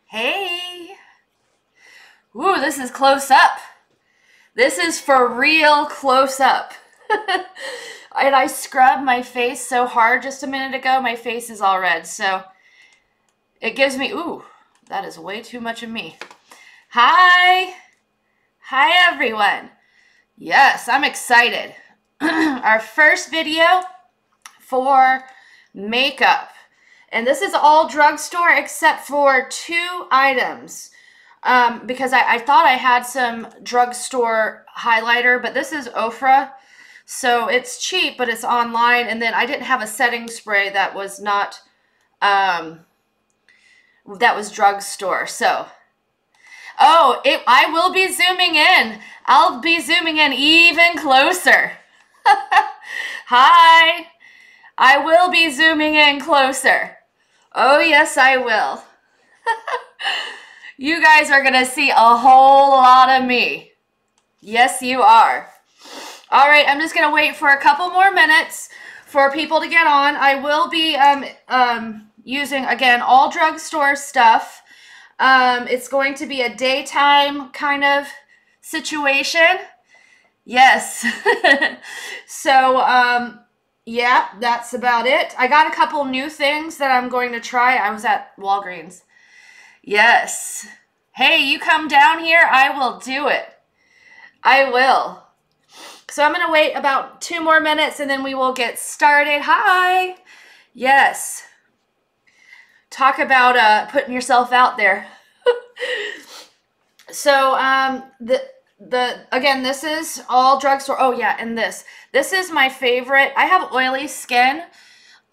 Hey! Ooh, this is close up. This is for real close up. And I scrubbed my face so hard just a minute ago, my face is all red. So it gives me, ooh, that is way too much of me. Hi! Hi, everyone. Yes, I'm excited. Our first video for makeup. And this is all drugstore except for 2 items. Because I thought I had some drugstore highlighter, but this is Ofra. So it's cheap, but it's online. And then I didn't have a setting spray that was not, that was drugstore. So, oh, I will be zooming in. I'll be zooming in even closer. Hi. I will be zooming in closer. Oh, yes, I will. You guys are going to see a whole lot of me. Yes, you are. All right, I'm just going to wait for a couple more minutes for people to get on. I will be using, again, all drugstore stuff. It's going to be a daytime kind of situation. Yes. So, yeah, that's about it. I got a couple new things that I'm going to try. I was at Walgreens. Yes. Hey, you come down here, I will do it. I will. So I'm going to wait about 2 more minutes and then we will get started. Hi. Yes. Talk about putting yourself out there. So again, this is all drugstore. Oh yeah, and this is my favorite. I have oily skin.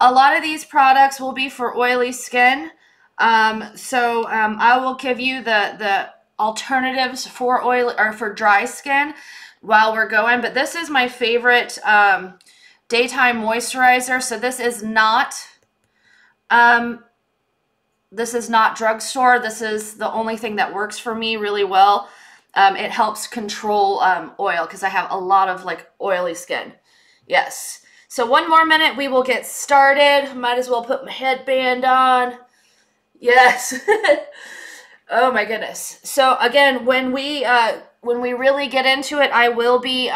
A lot of these products will be for oily skin. I will give you the alternatives for oil or for dry skin while we're going. But this is my favorite daytime moisturizer. So this is not drugstore. This is the only thing that works for me really well. It helps control oil because I have a lot of like oily skin. Yes. So 1 more minute, we will get started. Might as well put my headband on. Yes. Oh my goodness. So again, when we really get into it, I will be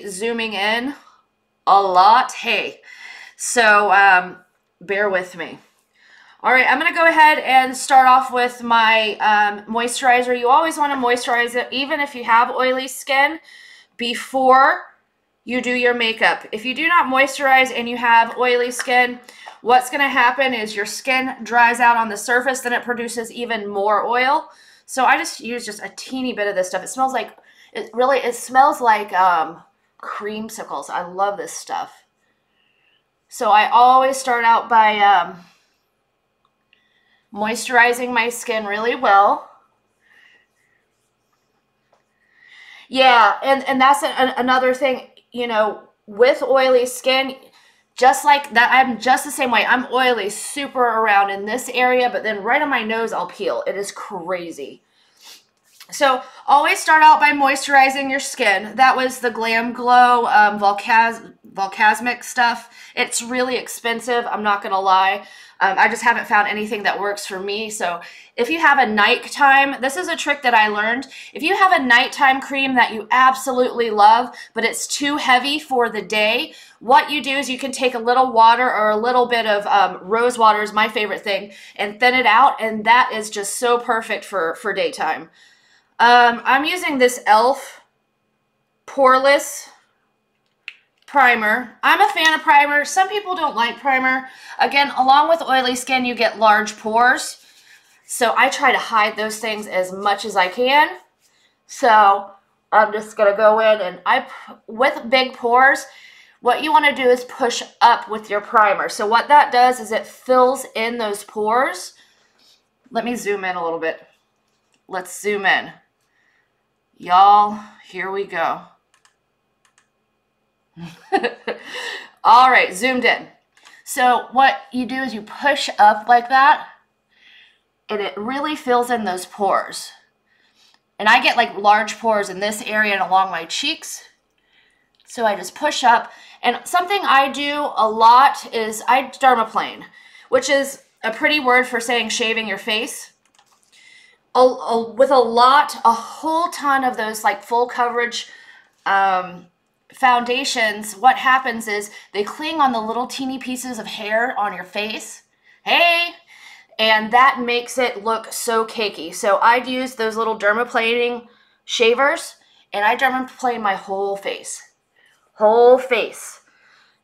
zooming in a lot. Hey. So bear with me. All right, I'm going to go ahead and start off with my moisturizer. You always want to moisturize it, even if you have oily skin, before you do your makeup. If you do not moisturize and you have oily skin, what's going to happen is your skin dries out on the surface, then it produces even more oil. So I just use just a teeny bit of this stuff. It smells like, it smells like creamsicles. I love this stuff. So I always start out by moisturizing my skin really well. Yeah, and that's another thing, you know, with oily skin, just like that, I'm just the same way. I'm oily super around in this area, but then right on my nose, I'll peel. It is crazy. So always start out by moisturizing your skin. That was the Glam Glow Volcasmic stuff. It's really expensive, I'm not gonna lie. I just haven't found anything that works for me. So if you have a nighttime, this is a trick that I learned. If you have a nighttime cream that you absolutely love, but it's too heavy for the day, what you do is you can take a little water or a little bit of rose water is my favorite thing, and thin it out, and that is just so perfect for daytime. I'm using this e.l.f. Poreless primer. I'm a fan of primer. Some people don't like primer. Again, along with oily skin, you get large pores. So I try to hide those things as much as I can. So I'm just going to go in and with big pores, what you want to do is push up with your primer. So what that does is it fills in those pores. Let me zoom in a little bit. Let's zoom in. Y'all, here we go. All right, zoomed in. So what you do is you push up like that, and it really fills in those pores. And I get like large pores in this area and along my cheeks. So I just push up. And something I do a lot is I dermaplane, which is a pretty word for saying shaving your face. With a whole ton of those like full coverage foundations, what happens is they cling on the little teeny pieces of hair on your face. Hey! And that makes it look so cakey. So I'd use those little dermaplaning shavers, and I dermaplane my whole face. Whole face.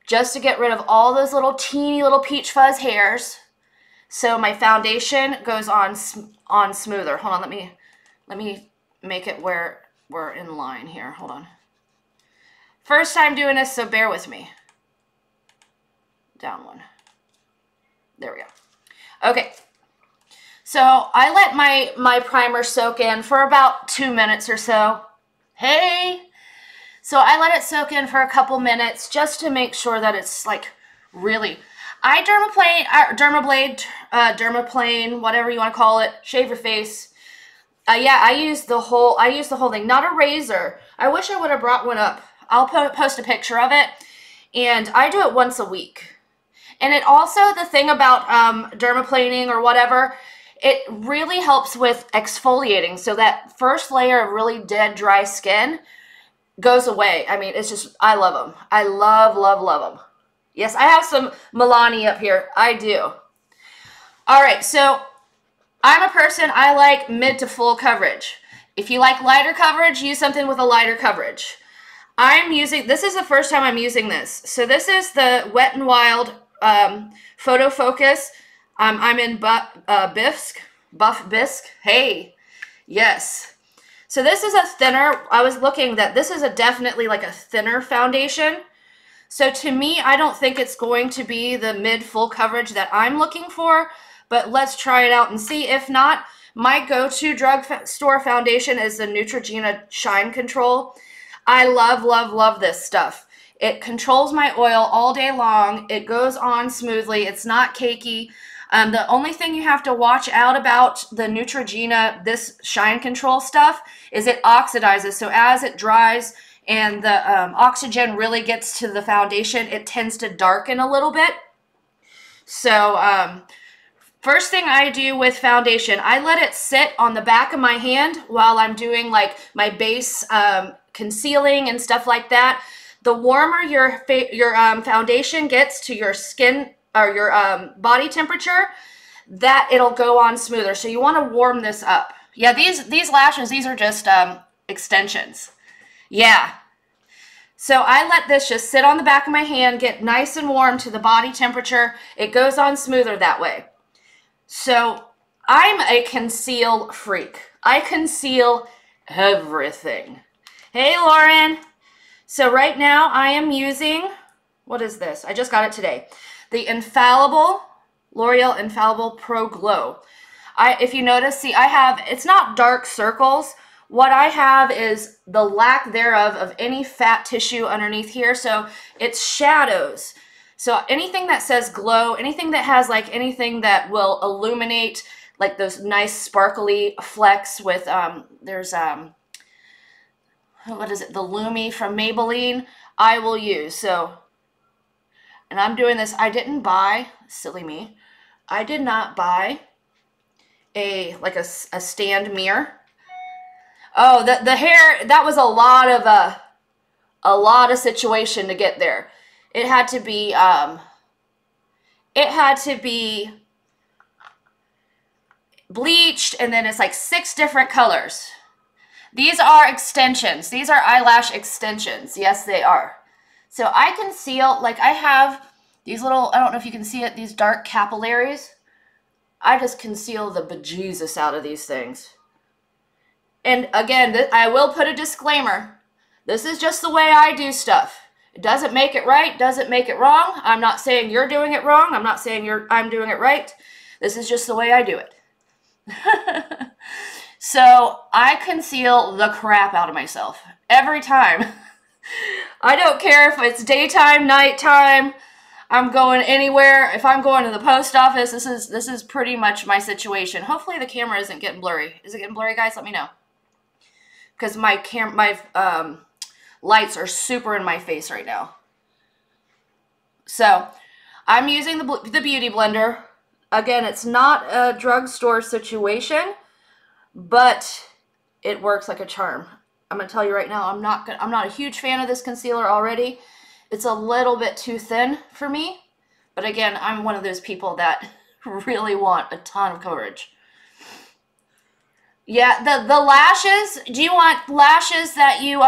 Just to get rid of all those little teeny little peach fuzz hairs. So my foundation goes on smoother. Hold on, let me make it where we're in line here. Hold on. First time doing this, so bear with me. Down one. There we go. Okay. So I let my primer soak in for about 2 minutes or so. Hey! So I let it soak in for a couple minutes just to make sure that it's like really... I dermaplane, whatever you want to call it, shave your face. Yeah, I use the whole thing, not a razor. I wish I would have brought one up. I'll post a picture of it, and I do it once a week. And it also, the thing about dermaplaning or whatever, it really helps with exfoliating, so that first layer of really dead, dry skin goes away. I mean, it's just, I love them. I love, love, love them. Yes, I have some Milani up here. I do. All right, so I'm a person, I like mid to full coverage. If you like lighter coverage, use something with a lighter coverage. This is the first time I'm using this. So this is the Wet n Wild Photo Focus. I'm in Buff Bisque. Hey, yes. So this is a thinner, I was looking that this is definitely like a thinner foundation. So to me, I don't think it's going to be the mid full coverage that I'm looking for, but let's try it out and see. If not, my go-to drugstore foundation is the Neutrogena Shine Control. I love, love, love this stuff. It controls my oil all day long. It goes on smoothly. It's not cakey. The only thing you have to watch out about the Neutrogena, this Shine Control stuff, is it oxidizes. So as it dries and the oxygen really gets to the foundation, it tends to darken a little bit. So first thing I do with foundation, I let it sit on the back of my hand while I'm doing like my base concealing and stuff like that. The warmer your foundation gets to your skin or your body temperature, that it'll go on smoother. So you want to warm this up. Yeah, these lashes, these are just extensions. Yeah. So I let this just sit on the back of my hand, get nice and warm to the body temperature. It goes on smoother that way. So I'm a conceal freak. I conceal everything. Hey, Lauren. So right now I am using, what is this? I just got it today. The L'Oreal Infallible Pro Glow. If you notice, see, it's not dark circles. What I have is the lack thereof of any fat tissue underneath here. So it's shadows. So anything that says glow, anything that has like anything that will illuminate like those nice sparkly flecks with, there's, what is it? The Lumi from Maybelline, I will use. So, and I'm doing this, I didn't buy, silly me, I did not buy a stand mirror. Oh, the hair, that was a lot of situation to get there. It had to be bleached, and then it's like 6 different colors. These are extensions. These are eyelash extensions. Yes, they are. So I conceal, like I have these little, I don't know if you can see it, these dark capillaries. I just conceal the bejesus out of these things. And again, I will put a disclaimer. This is just the way I do stuff. It doesn't make it right, doesn't make it wrong. I'm not saying you're doing it wrong. I'm not saying I'm doing it right. This is just the way I do it. So I conceal the crap out of myself every time. I don't care if it's daytime, nighttime, I'm going anywhere. If I'm going to the post office, this is pretty much my situation. Hopefully the camera isn't getting blurry. Is it getting blurry, guys? Let me know. because my lights are super in my face right now. So I'm using the Beauty Blender. Again, it's not a drugstore situation, but it works like a charm. I'm gonna tell you right now, I'm not a huge fan of this concealer already. It's a little bit too thin for me, but again, I'm one of those people that really want a ton of coverage. Yeah, the lashes. Do you want lashes that you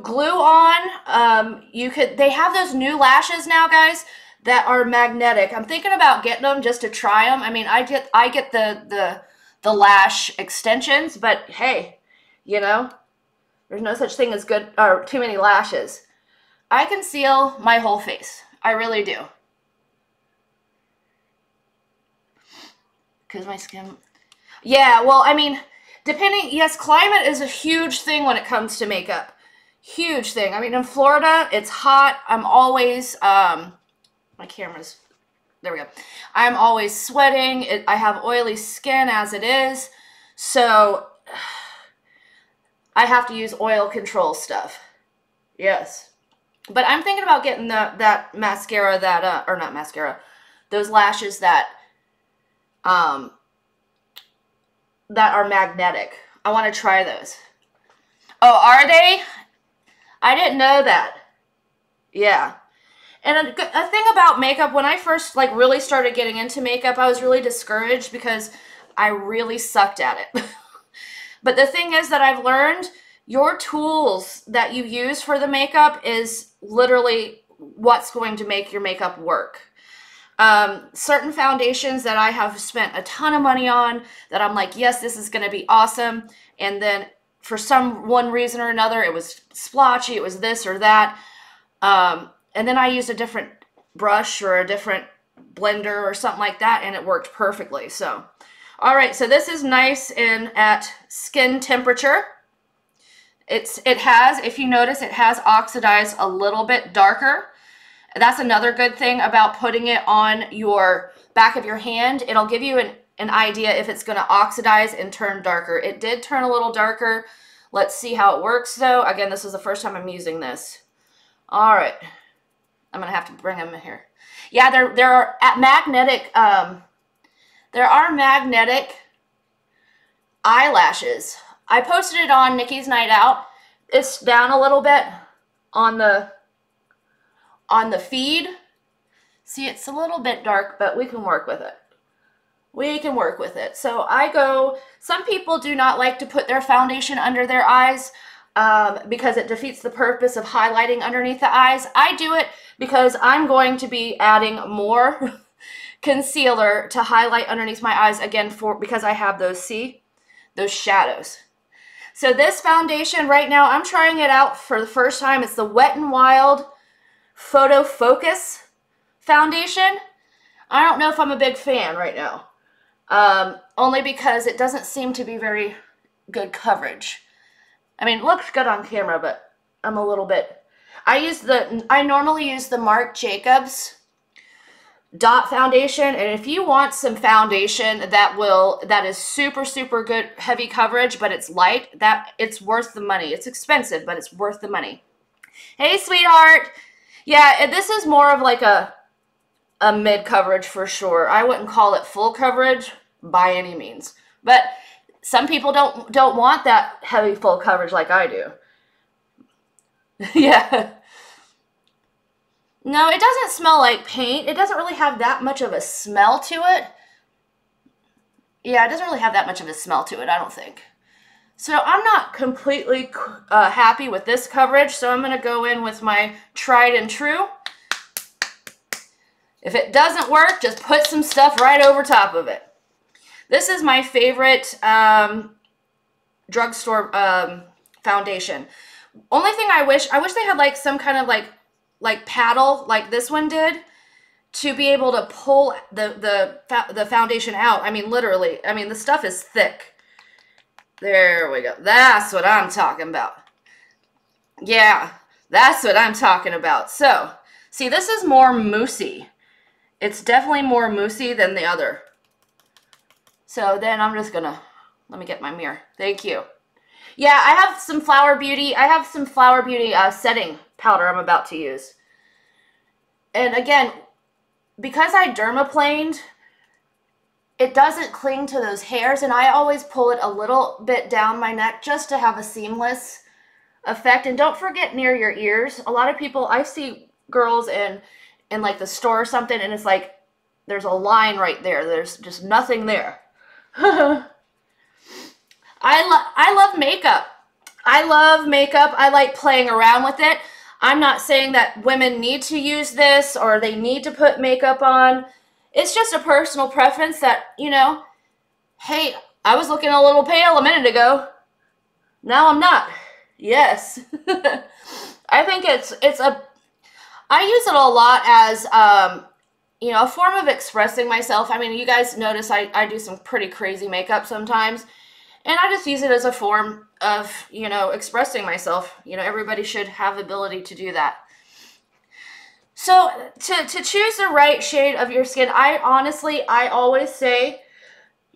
glue on? They have those new lashes now, guys, that are magnetic. I'm thinking about getting them just to try them. I mean, I get the lash extensions, but hey, you know, there's no such thing as good or too many lashes. I conceal my whole face. I really do. Because my skin... Yeah, well, I mean, yes, climate is a huge thing when it comes to makeup. Huge thing. I mean, in Florida, it's hot. I'm always, my camera's, there we go. I'm always sweating. I have oily skin as it is. So, I have to use oil control stuff. Yes. But I'm thinking about getting that mascara that, or not mascara, those lashes that are magnetic. I want to try those. Oh, are they? I didn't know that. Yeah. And a thing about makeup, when I first really started getting into makeup, I was really discouraged because I really sucked at it. But the thing is that I've learned your tools that you use for the makeup is literally what's going to make your makeup work. Certain foundations that I have spent a ton of money on that I'm like, yes, this is going to be awesome. And then for one reason or another, it was splotchy, it was this or that. And then I used a different brush or a different blender or something like that, and it worked perfectly. So, all right, so this is nice and at skin temperature. It has, if you notice, it has oxidized a little bit darker. That's another good thing about putting it on your back of your hand. It'll give you an idea if it's going to oxidize and turn darker. It did turn a little darker. Let's see how it works, though. Again, this is the first time I'm using this. All right. I'm going to have to bring them in here. Yeah, there are magnetic eyelashes. I posted it on Nikki's Night Out. It's down a little bit on the feed. See, it's a little bit dark, but we can work with it. We can work with it. So some people do not like to put their foundation under their eyes because it defeats the purpose of highlighting underneath the eyes. I do it because I'm going to be adding more concealer to highlight underneath my eyes again because I have those shadows. So this foundation right now, I'm trying it out for the first time. It's the Wet n Wild Photo Focus foundation. I don't know if I'm a big fan right now. Only because it doesn't seem to be very good coverage. I mean, it looks good on camera, but I'm a little bit... I normally use the Marc Jacobs Dot Foundation, and if you want some foundation that is super, super good, heavy coverage, but it's light, it's worth the money. It's expensive, but it's worth the money. Hey, sweetheart! Yeah, this is more of like a mid coverage for sure. I wouldn't call it full coverage by any means. But some people don't want that heavy full coverage like I do. Yeah. No, it doesn't smell like paint. It doesn't really have that much of a smell to it. Yeah, it doesn't really have that much of a smell to it, I don't think. So I'm not completely happy with this coverage, so I'm going to go in with my tried and true. If it doesn't work, just put some stuff right over top of it. This is my favorite drugstore foundation. Only thing I wish they had like some kind of like paddle like this one did to be able to pull the foundation out. I mean, literally. I mean, the stuff is thick. There we go. That's what I'm talking about. Yeah, that's what I'm talking about. So, see, this is more moussey. It's definitely more moussey than the other. So then I'm just gonna Let me get my mirror. Thank you. Yeah, I have some Flower Beauty. I have some Flower Beauty setting powder I'm about to use. And again, because I dermaplaned, it doesn't cling to those hairs, and I always pull it a little bit down my neck just to have a seamless effect. And don't forget near your ears. A lot of people, I see girls in like the store or something, and it's like there's a line right there. There's just nothing there. I love makeup. I love makeup. I like playing around with it. I'm not saying that women need to use this or they need to put makeup on. It's just a personal preference that, you know, hey, I was looking a little pale a minute ago. Now I'm not. Yes. I think I use it a lot as, you know, a form of expressing myself. I mean, you guys notice I do some pretty crazy makeup sometimes. And I just use it as a form of, you know, expressing myself. You know, everybody should have the ability to do that. So to choose the right shade of your skin, I always say,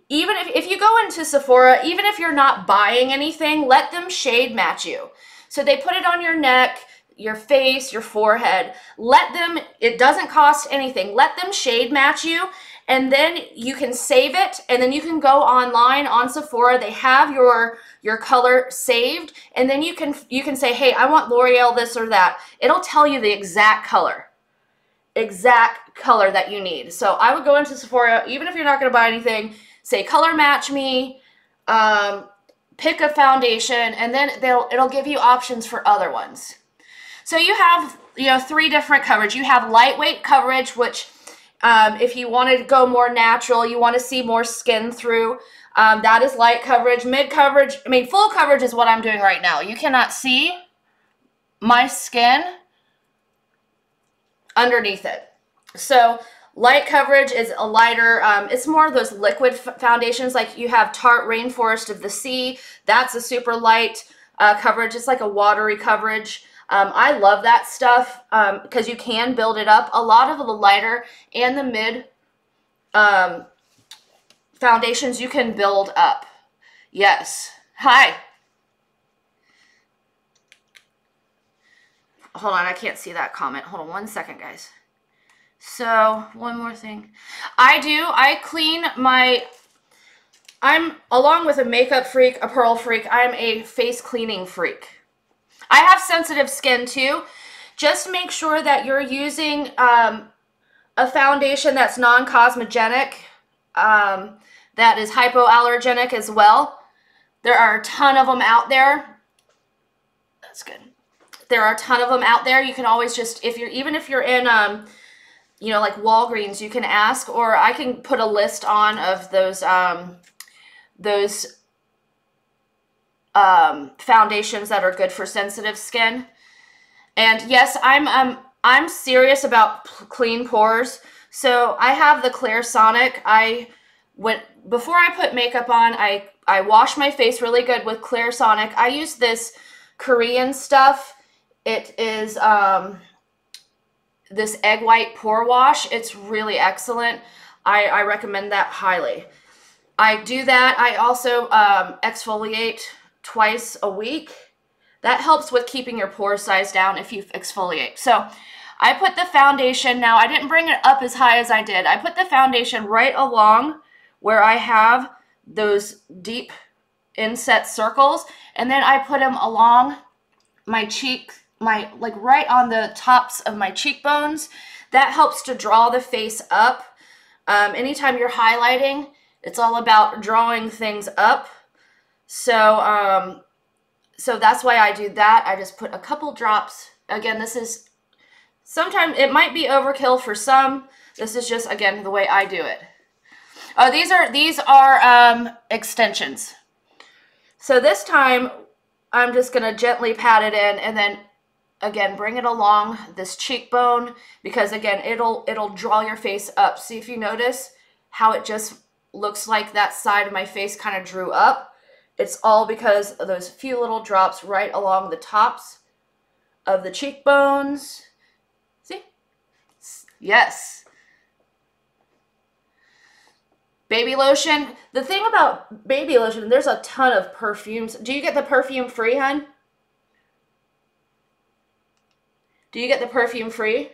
even if you go into Sephora, even if you're not buying anything, let them shade match you. So they put it on your neck, your face, your forehead. Let them, it doesn't cost anything. Let them shade match you, and then you can save it, and then you can go online on Sephora. They have your color saved, and then you can say, hey, I want L'Oreal this or that. It'll tell you the exact color that you need. So I would go into Sephora, even if you're not going to buy anything, say color match me, pick a foundation, and then it'll give you options for other ones. So you have, you know, 3 different coverage. You have lightweight coverage, which if you want to go more natural, you want to see more skin through, that is light coverage. Mid coverage, I mean, full coverage is what I'm doing right now. You cannot see my skin underneath it. So light coverage is a lighter, it's more of those liquid foundations, like you have Tarte Rainforest of the Sea. That's a super light coverage. It's like a watery coverage. I love that stuff because you can build it up. A lot of the lighter and the mid foundations you can build up. Yes. Hi. Hold on, I can't see that comment. Hold on 1 second, guys. So, one more thing. I clean my, along with a makeup freak, a pearl freak, I'm a face cleaning freak. I have sensitive skin too. Just make sure that you're using a foundation that's non-cosmogenic, that is hypoallergenic as well. There are a ton of them out there. That's good. There are a ton of them out there. You can always just, even if you're in, you know, like Walgreens, you can ask, or I can put a list on of those foundations that are good for sensitive skin. And yes, I'm serious about clean pores. So I have the Clairsonic. Before I put makeup on, I wash my face really good with Clairsonic. I use this Korean stuff. It is this egg white pore wash. It's really excellent. I recommend that highly. I do that. I also exfoliate twice a week. That helps with keeping your pore size down if you exfoliate. So I put the foundation, now I didn't bring it up as high as I did. I put the foundation right along where I have those deep inset circles, and then I put them along my cheek, like right on the tops of my cheekbones. That helps to draw the face up. Anytime you're highlighting, it's all about drawing things up. So, so that's why I do that. I just put a couple drops. Again, this is, sometimes it might be overkill for some. This is just, again, the way I do it. Oh, these are extensions. So this time, I'm just going to gently pat it in, and then, again, bring it along this cheekbone, because, again, it'll draw your face up. See if you notice how it just looks like that side of my face kind of drew up. It's all because of those few little drops right along the tops of the cheekbones. See? Yes. Baby lotion. The thing about baby lotion, there's a ton of perfumes. Do you get the perfume free, hun? Do you get the perfume free?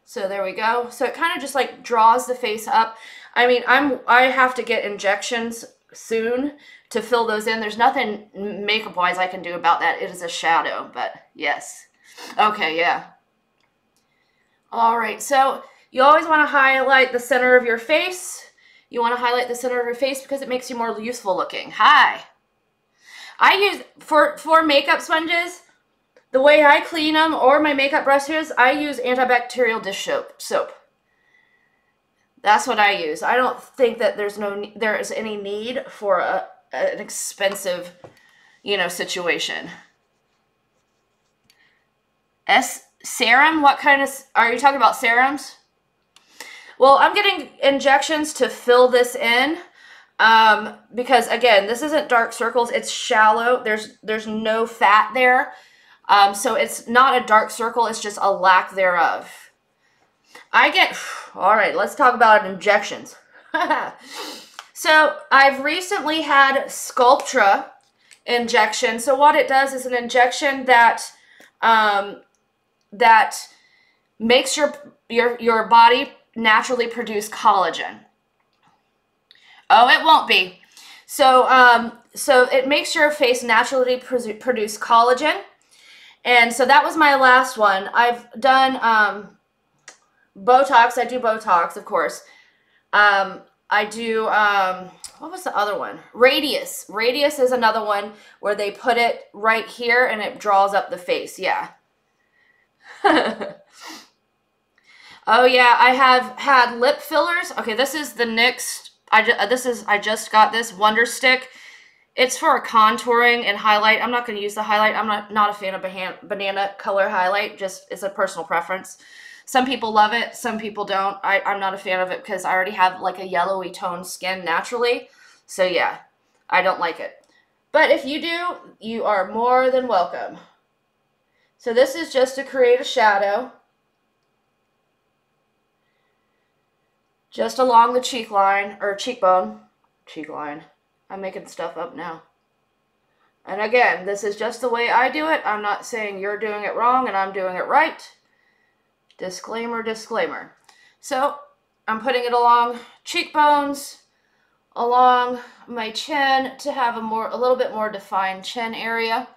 So there we go. So it kind of just like draws the face up. I mean, I have to get injections soon to fill those in. There's nothing makeup wise I can do about that. It is a shadow, but yes. Okay, yeah. All right, so you always want to highlight the center of your face. You want to highlight the center of your face because it makes you more useful looking. Hi. I use, for makeup sponges, the way I clean them or my makeup brushes, I use antibacterial dish soap. That's what I use. I don't think that there is any need for an expensive, you know, situation. Serum? What kind of, are you talking about serums? Well, I'm getting injections to fill this in because, again, this isn't dark circles. It's shallow. There's no fat there. So it's not a dark circle. It's just a lack thereof. All right, let's talk about injections. So I've recently had Sculptra injection. So what it does is an injection that that makes your body naturally produce collagen. Oh, it won't be. So so it makes your face naturally produce collagen. And so that was my last one. I've done Botox. I do Botox, of course. I do, what was the other one? Radius. Radius is another one where they put it right here and it draws up the face. Yeah. Oh yeah, I have had lip fillers. Okay, this is the NYX. I just got this Wonder Stick. It's for contouring and highlight. I'm not going to use the highlight. I'm not a fan of banana color highlight. Just, it's a personal preference. Some people love it. Some people don't. I'm not a fan of it because I already have like a yellowy toned skin naturally. So yeah, I don't like it. But if you do, you are more than welcome. So this is just to create a shadow. Just along the cheek line, or cheekbone. Cheek line. I'm making stuff up now. And again, this is just the way I do it. I'm not saying you're doing it wrong and I'm doing it right. Disclaimer, disclaimer. So I'm putting it along cheekbones, along my chin to have a little bit more defined chin area.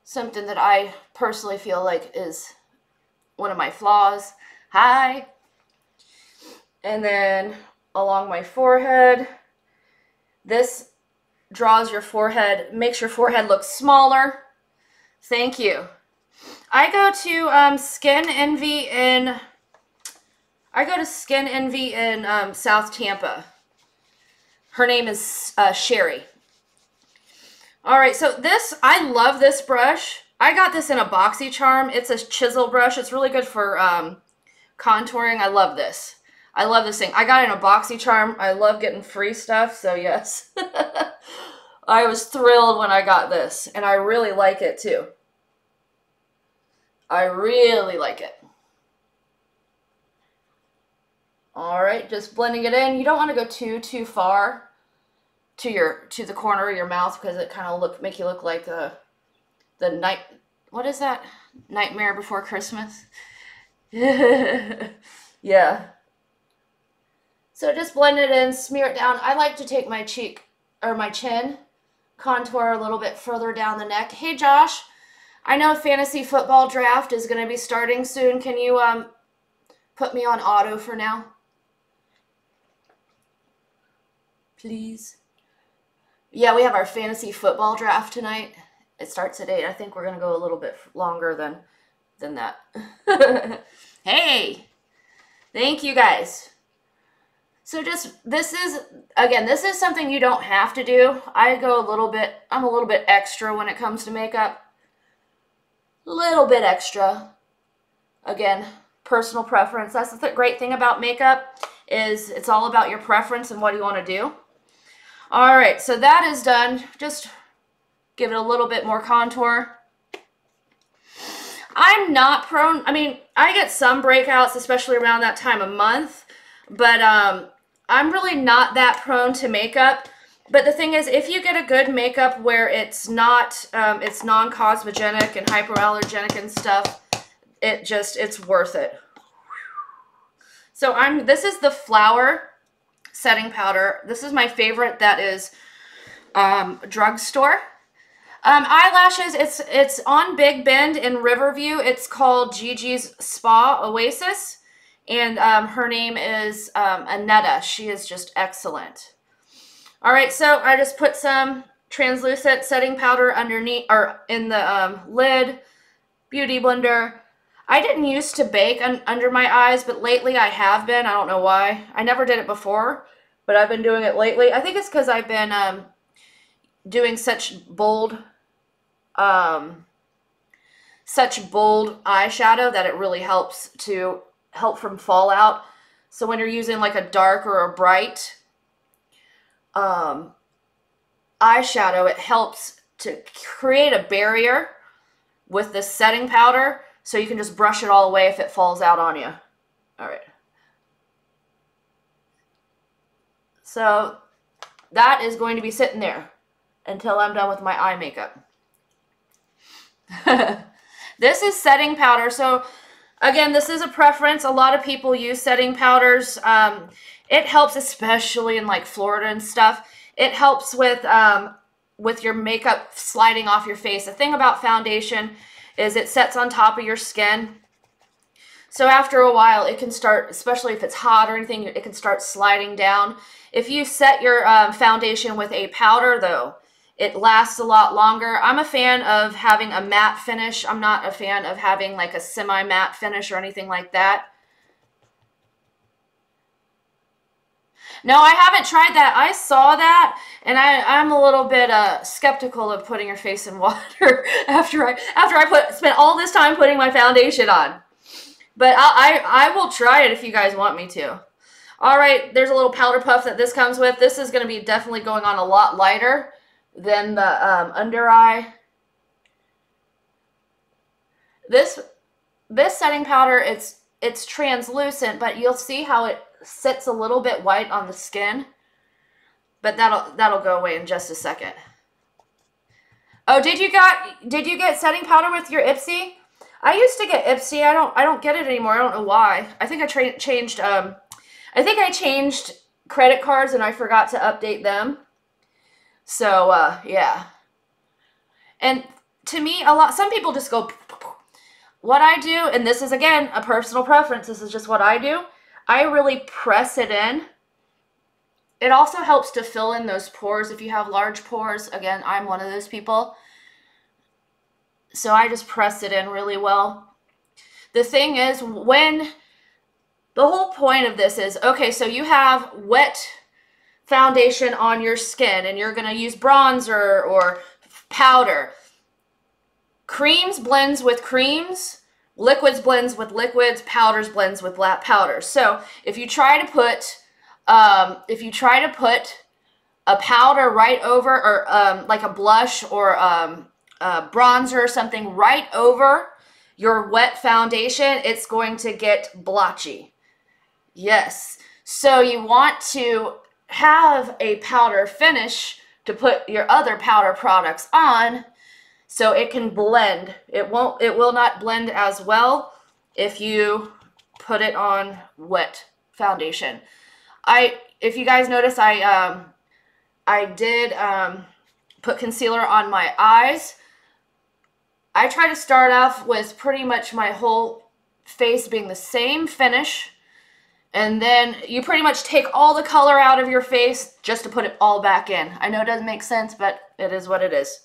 Something that I personally feel like is one of my flaws. Hi. And then along my forehead. This draws your forehead, makes your forehead look smaller. Thank you. I go to Skin Envy in South Tampa. Her name is Sherry. All right, so I love this brush. I got this in a BoxyCharm. It's a chisel brush. It's really good for contouring. I love this. I love this thing. I got it in a BoxyCharm. I love getting free stuff, so yes. I was thrilled when I got this, and I really like it too. I really like it. All right, just blending it in. You don't want to go too far to the corner of your mouth because it kind of make you look like the night. What is that? Nightmare Before Christmas. Yeah. So just blend it in, smear it down. I like to take my cheek or my chin, contour a little bit further down the neck. Hey Josh, I know fantasy football draft is going to be starting soon. Can you put me on auto for now? Please. Yeah, we have our fantasy football draft tonight. It starts at 8. I think we're going to go a little bit longer than that. Hey, thank you guys. So this is something you don't have to do. I'm a little bit extra when it comes to makeup. Little bit extra. Again, personal preference. That's the great thing about makeup is it's all about your preference and what you want to do. All right, so that is done. Just give it a little bit more contour. I'm not prone, I mean, I get some breakouts, especially around that time of month. But I'm really not that prone to makeup. But the thing is, if you get a good makeup where it's not, it's non-cosmogenic and hypoallergenic and stuff, it's worth it. So this is the Flower setting powder. This is my favorite. That is drugstore. Eyelashes, it's on Big Bend in Riverview. It's called Gigi's Spa Oasis. And her name is Annetta. She is just excellent. All right, so I just put some translucent setting powder underneath, or in the lid, Beauty Blender. I didn't used to bake under my eyes, but lately I have been. I don't know why. I never did it before, but I've been doing it lately. I think it's because I've been doing such bold eyeshadow that it really helps to help from fallout. So when you're using like a dark or a bright eyeshadow, it helps to create a barrier with this setting powder, so you can just brush it all away if it falls out on you. All right. So that is going to be sitting there until I'm done with my eye makeup. This is setting powder. So again, this is a preference. A lot of people use setting powders. It helps, especially in like Florida and stuff. It helps with your makeup sliding off your face. The thing about foundation is it sets on top of your skin. So after a while, it can start, especially if it's hot or anything, it can start sliding down. If you set your foundation with a powder, though, it lasts a lot longer. I'm a fan of having a matte finish. I'm not a fan of having like a semi-matte finish or anything like that. No, I haven't tried that. I saw that, and I'm a little bit skeptical of putting your face in water after I spent all this time putting my foundation on. But I will try it if you guys want me to. All right, there's a little powder puff that this comes with. This is going to be definitely going on a lot lighter than the under eye. This setting powder, it's translucent, but you'll see how it sits a little bit white on the skin. But that'll go away in just a second. Oh, did you get setting powder with your Ipsy? I used to get Ipsy. I don't get it anymore. I don't know why. I think I changed credit cards and I forgot to update them. So yeah. And to me, some people just go. What I do, and this is again a personal preference. This is just what I do. I really press it in. It also helps to fill in those pores if you have large pores. Again, I'm one of those people. So I just press it in really well. The thing is, the whole point of this is, okay, so you have wet foundation on your skin and you're going to use bronzer or powder. Creams blends with creams, liquids blends with liquids, powders blends with powders. So if you try to put a powder right over, or like a blush or bronzer or something right over your wet foundation, it's going to get blotchy. Yes. So you want to have a powder finish to put your other powder products on so it can blend. It will not blend as well if you put it on wet foundation. If you guys notice, I did put concealer on my eyes. I try to start off with pretty much my whole face being the same finish, and then you pretty much take all the color out of your face just to put it all back in. I know it doesn't make sense, but it is what it is.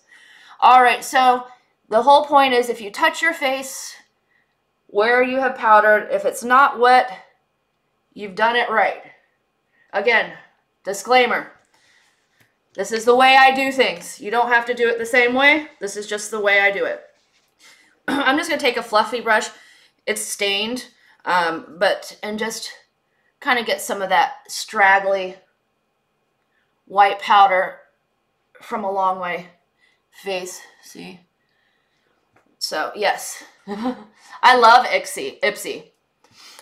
All right, so the whole point is if you touch your face where you have powdered, if it's not wet, you've done it right. Again, disclaimer. This is the way I do things. You don't have to do it the same way. This is just the way I do it. I'm just going to take a fluffy brush. It's stained, and just kind of get some of that straggly white powder from a long way face. See? So, yes. I love Ipsy.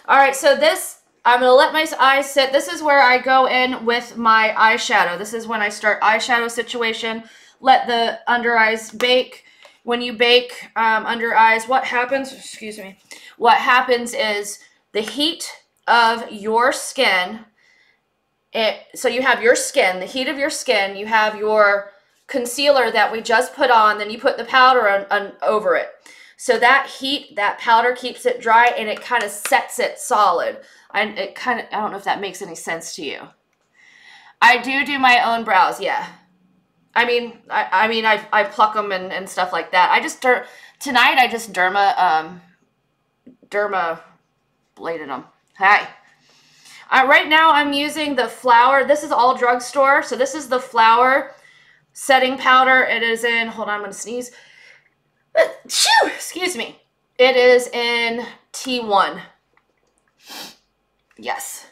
All right, so this I'm going to let my eyes sit. This is where I go in with my eyeshadow. This is when I start eyeshadow situation. Let the under eyes bake. When you bake under eyes, what happens? Excuse me. What happens is the heat of your skin. So you have your skin, the heat of your skin. You have your concealer that we just put on. Then you put the powder on over it. So that heat, that powder keeps it dry, and it kind of sets it solid. I don't know if that makes any sense to you. I do my own brows, yeah. I mean, I pluck them and stuff like that. Tonight I just derma bladed them. Hi. Right now I'm using the Flower. This is all drugstore. So this is the Flower setting powder. It is in, hold on, I'm going to sneeze. Excuse me. It is in T1. Yes.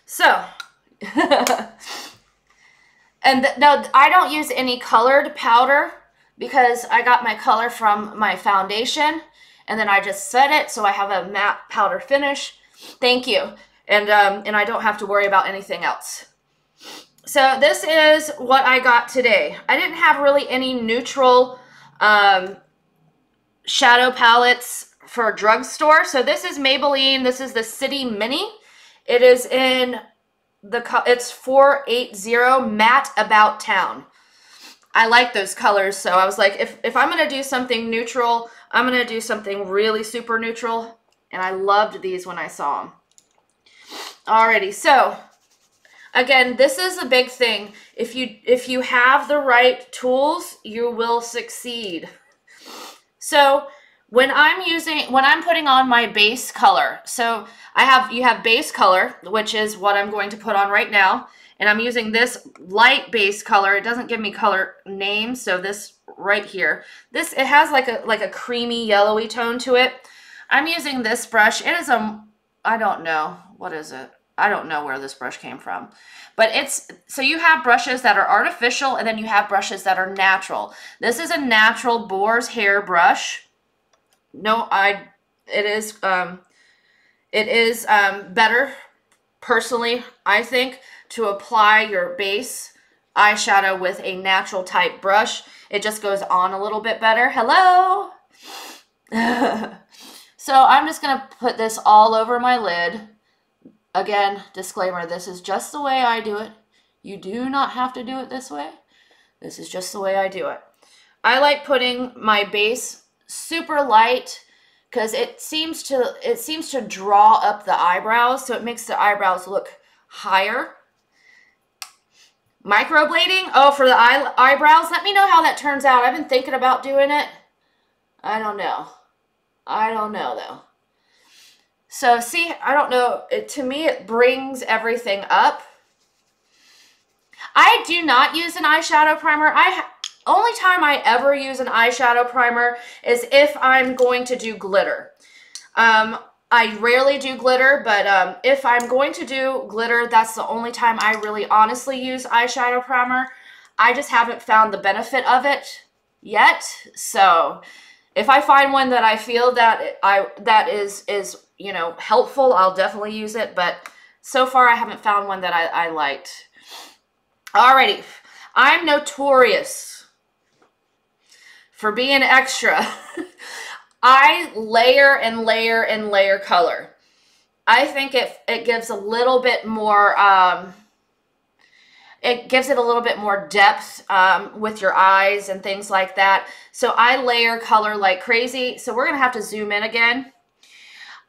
So, and no, I don't use any colored powder because I got my color from my foundation, and then I just set it so I have a matte powder finish. Thank you. And I don't have to worry about anything else. So this is what I got today. I didn't have really any neutral shadow palettes for drugstore. So this is Maybelline. This is the City Mini. It is in it's 480 Matte About Town. I like those colors, so I was like, if I'm going to do something neutral, I'm going to do something really super neutral. And I loved these when I saw them. Alrighty, so again, this is a big thing. If you have the right tools, you will succeed. So when I'm putting on my base color, so you have base color, which is what I'm going to put on right now, and I'm using this light base color. It doesn't give me color names, so this right here, it has like a creamy yellowy tone to it. I'm using this brush. It is I don't know, what is it? I don't know where this brush came from, but so you have brushes that are artificial, and then you have brushes that are natural. This is a natural boar's hair brush. No, it is better, personally, I think, to apply your base eyeshadow with a natural type brush. It just goes on a little bit better. Hello! So I'm just going to put this all over my lid. Again, disclaimer, this is just the way I do it. You do not have to do it this way. This is just the way I do it. I like putting my base super light because it seems to draw up the eyebrows, so it makes the eyebrows look higher. Microblading, oh, for the eyebrows, let me know how that turns out. I've been thinking about doing it. I don't know. I don't know, though. So, see, I don't know. To me, it brings everything up. I do not use an eyeshadow primer. Only time I ever use an eyeshadow primer is if I'm going to do glitter. I rarely do glitter, but if I'm going to do glitter, that's the only time I really honestly use eyeshadow primer. I just haven't found the benefit of it yet. So if I find one that I feel that is you know, helpful, I'll definitely use it. But so far, I haven't found one that I liked. Alrighty, I'm notorious for being extra. I layer and layer and layer color. I think it gives a little bit more, it gives it a little bit more depth with your eyes and things like that. So I layer color like crazy. So we're going to have to zoom in again.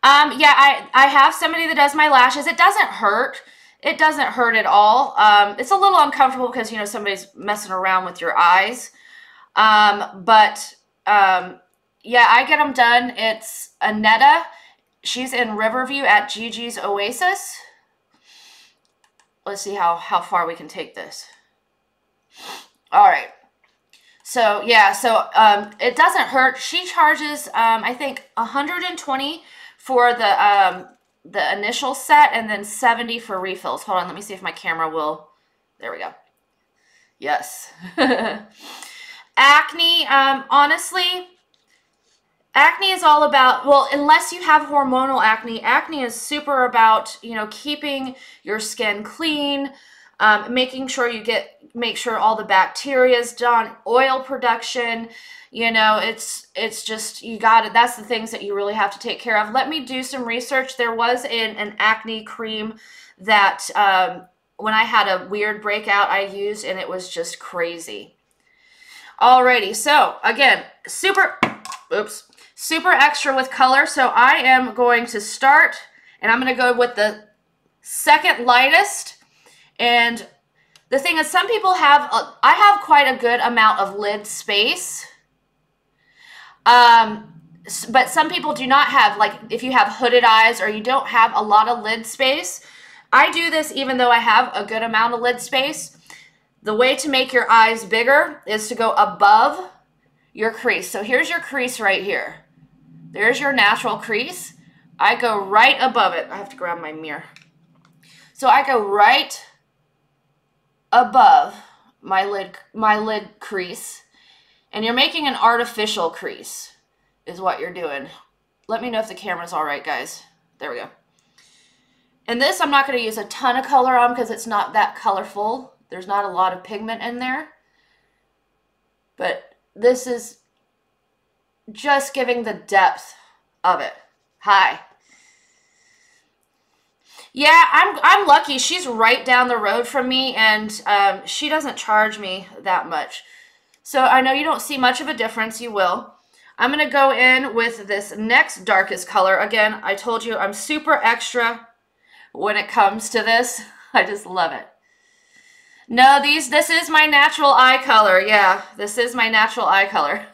Yeah, I have somebody that does my lashes. It doesn't hurt. It doesn't hurt at all. It's a little uncomfortable because, you know, somebody's messing around with your eyes. Yeah, I get them done. It's Anetta. She's in Riverview at Gigi's Oasis. Let's see how far we can take this. All right. So, yeah, so it doesn't hurt. She charges, I think, $120 for the initial set and then $70 for refills. Hold on, let me see if my camera will. There we go. Yes. Acne, honestly, Acne is all about, well, unless you have hormonal acne, acne is super about, you know, keeping your skin clean, making sure make sure all the bacteria is done, oil production, you know, it's just, you got it. That's the things that you really have to take care of. Let me do some research. There was an acne cream that when I had a weird breakout I used, and it was just crazy. Alrighty, so again, super extra with color. So I am going to start, and I'm going to go with the second lightest. And the thing is, some people have, I have quite a good amount of lid space. But some people do not have, like if you have hooded eyes or you don't have a lot of lid space. I do this even though I have a good amount of lid space. The way to make your eyes bigger is to go above your crease. So here's your crease right here. There's your natural crease. I go right above it. I have to grab my mirror. So I go right above my lid crease, and you're making an artificial crease is what you're doing. Let me know if the camera's all right, guys. There we go. And this I'm not going to use a ton of color on because it's not that colorful. There's not a lot of pigment in there. But this is just giving the depth of it. Hi. Yeah, I'm lucky. She's right down the road from me, and she doesn't charge me that much. So I know you don't see much of a difference. You will. I'm going to go in with this next darkest color. Again, I told you I'm super extra when it comes to this. I just love it. No, this is my natural eye color. Yeah, this is my natural eye color.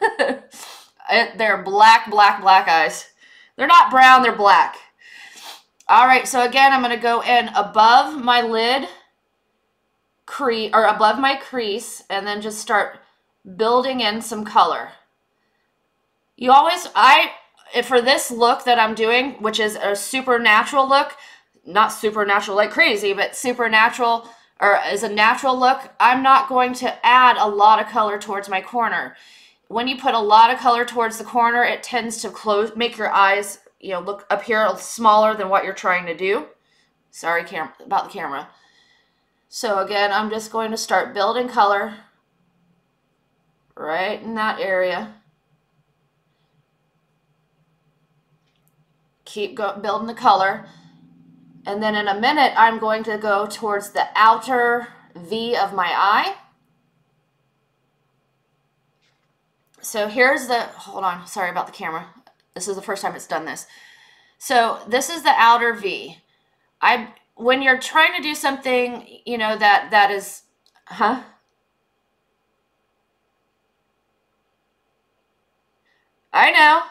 They're black eyes. They're not brown, they're black. All right, so again, I'm going to go in above my lid crease, or above my crease, and then just start building in some color. You always, for this look that I'm doing, which is a supernatural look, not supernatural like crazy, but supernatural, or is a natural look, I'm not going to add a lot of color towards my corner. When you put a lot of color towards the corner, it tends to make your eyes, you know, look up here smaller than what you're trying to do. Sorry about the camera. So again, I'm just going to start building color right in that area. Keep building the color. And then in a minute, I'm going to go towards the outer V of my eye. So here's the, hold on, sorry about the camera. This is the first time it's done this. So this is the outer V. When you're trying to do something, you know, that is, I know.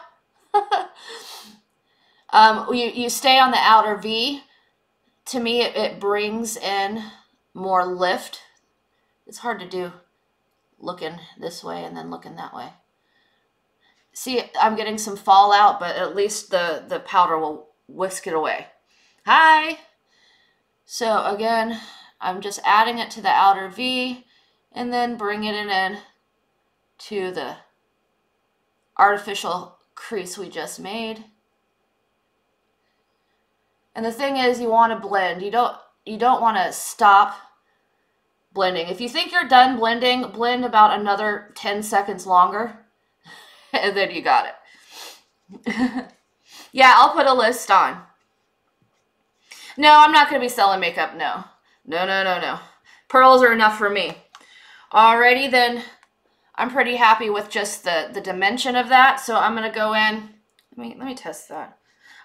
You stay on the outer V. To me, it brings in more lift. It's hard to do looking this way and then looking that way. See, I'm getting some fallout, but at least the powder will whisk it away. Hi! So again, I'm just adding it to the outer V and then bringing it in to the artificial crease we just made. And the thing is, you want to blend. You don't want to stop blending. If you think you're done blending, blend about another 10 seconds longer, and then you got it. Yeah, I'll put a list on. No, I'm not going to be selling makeup. No. No. Pearls are enough for me. Alrighty, then I'm pretty happy with just the dimension of that. So I'm going to go in. Let me test that.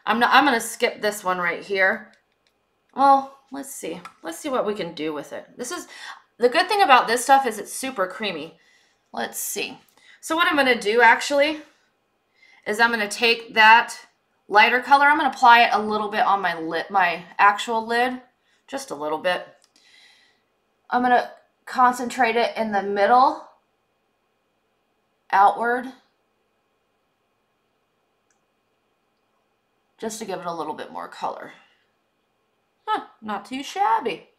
I'm going to skip this one right here. Well, let's see. Let's see what we can do with it. This is the good thing about this stuff is it's super creamy. Let's see. So what I'm going to do actually is I'm going to take that lighter color. I'm going to apply it a little bit on my actual lid, just a little bit. I'm going to concentrate it in the middle, outward, just to give it a little bit more color. Not too shabby.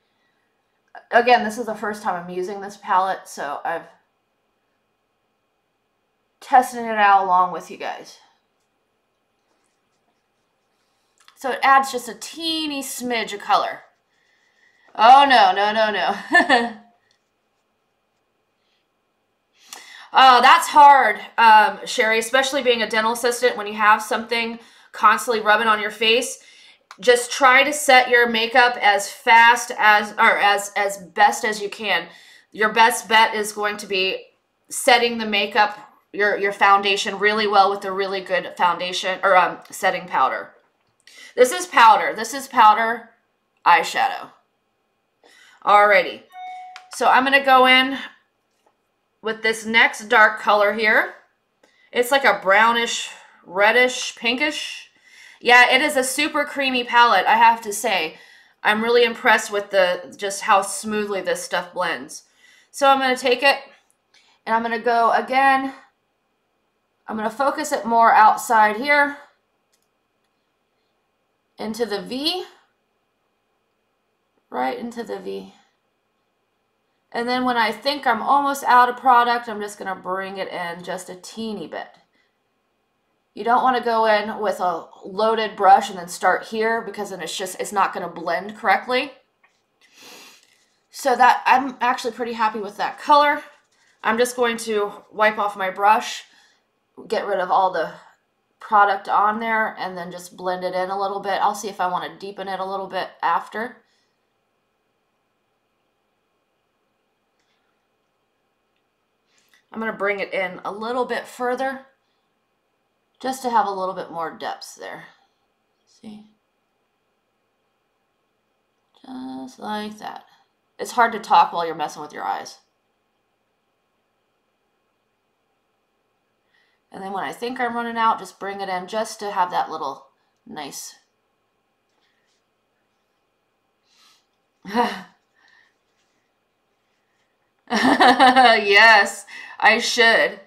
Again, this is the first time I'm using this palette, so I've tested it out along with you guys. So it adds just a teeny smidge of color. Oh, no, no, no, no. Oh, that's hard, Sherry, especially being a dental assistant when you have something constantly rubbing on your face. Just try to set your makeup as fast as, or as best as you can. Your best bet is going to be setting the makeup, your foundation really well with a really good foundation, or setting powder. This is powder. This is powder eyeshadow. Alrighty. So I'm going to go in with this next dark color here. It's like a brownish, reddish, pinkish. Yeah, it is a super creamy palette, I have to say. I'm really impressed with just how smoothly this stuff blends. So I'm going to take it and I'm going to go again. I'm going to focus it more outside here into the V, right into the V. And then when I think I'm almost out of product, I'm just going to bring it in just a teeny bit. You don't want to go in with a loaded brush and then start here, because then it's not going to blend correctly. So that, I'm actually pretty happy with that color. I'm just going to wipe off my brush, get rid of all the product on there, and then just blend it in a little bit. I'll see if I want to deepen it a little bit after. I'm going to bring it in a little bit further just to have a little bit more depth there. See? Just like that. It's hard to talk while you're messing with your eyes. And then when I think I'm running out, just bring it in just to have that little nice. Yes, I should.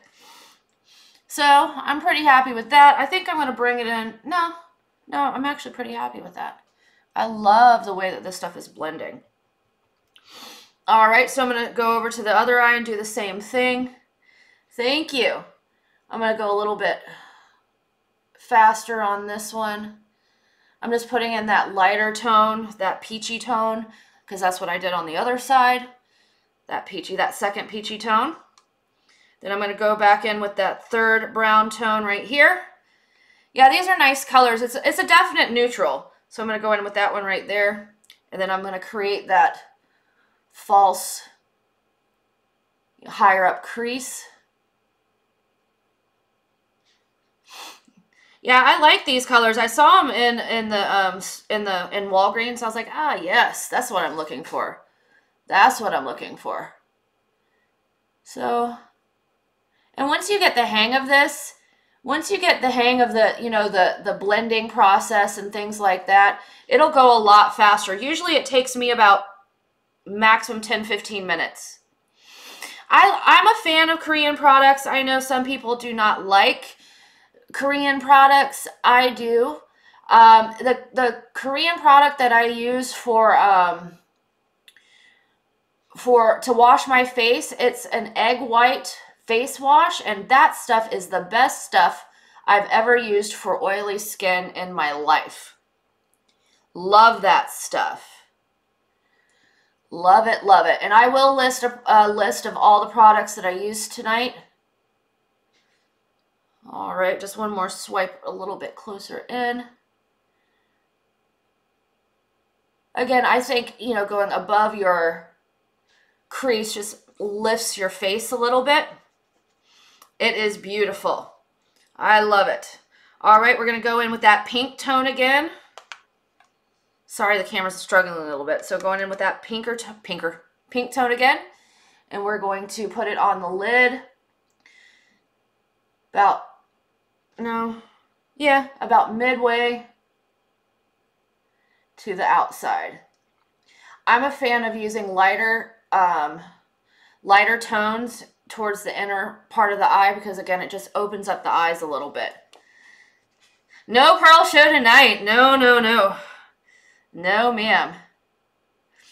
So I'm pretty happy with that. I think I'm going to bring it in. No, I'm actually pretty happy with that. I love the way that this stuff is blending. All right, so I'm going to go over to the other eye and do the same thing. Thank you. I'm going to go a little bit faster on this one. I'm just putting in that lighter tone, that peachy tone, because that's what I did on the other side. That second peachy tone. Then I'm going to go back in with that third brown tone right here. Yeah, these are nice colors. It's a definite neutral. So I'm going to go in with that one right there. And then I'm going to create that false higher up crease. Yeah, I like these colors. I saw them in Walgreens. I was like, ah, yes, that's what I'm looking for. That's what I'm looking for. So, and once you get the hang of this, once you get the hang of the blending process and things like that, it'll go a lot faster. Usually it takes me about maximum 10-15 minutes. I'm a fan of Korean products. I know some people do not like Korean products. I do. The Korean product that I use to wash my face, it's an egg white face wash, and that stuff is the best stuff I've ever used for oily skin in my life. Love that stuff. Love it, love it. And I will list a list of all the products that I used tonight. All right, just one more swipe a little bit closer in. Again, I think, going above your crease just lifts your face a little bit. It is beautiful. I love it. All right, we're going to go in with that pink tone again. Sorry, the camera's struggling a little bit. So going in with that pink tone again. And we're going to put it on the lid. About midway to the outside. I'm a fan of using lighter tones towards the inner part of the eye, because again, it just opens up the eyes a little bit. No Pearl Show tonight. No, no, no. No, ma'am.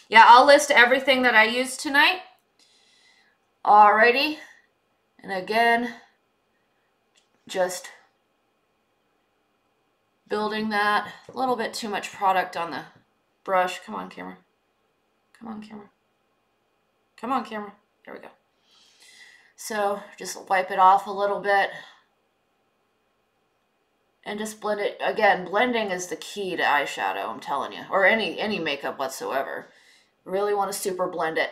Yeah, I'll list everything that I used tonight. Alrighty. And again, just building that. A little bit too much product on the brush. Come on, camera. Come on, camera. Come on, camera. There we go. So just wipe it off a little bit. And just blend it. Again, blending is the key to eyeshadow, I'm telling you. Or any makeup whatsoever. Really want to super blend it.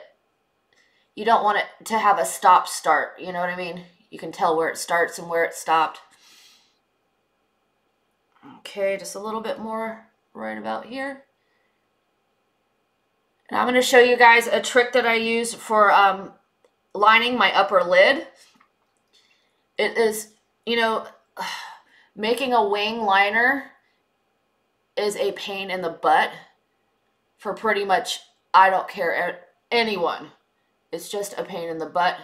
You don't want it to have a stop-start, you know what I mean? You can tell where it starts and where it stopped. Okay, just a little bit more right about here. And I'm going to show you guys a trick that I use for lining my upper lid. It is, you know, making a wing liner is a pain in the butt for pretty much, I don't care, anyone. It's just a pain in the butt.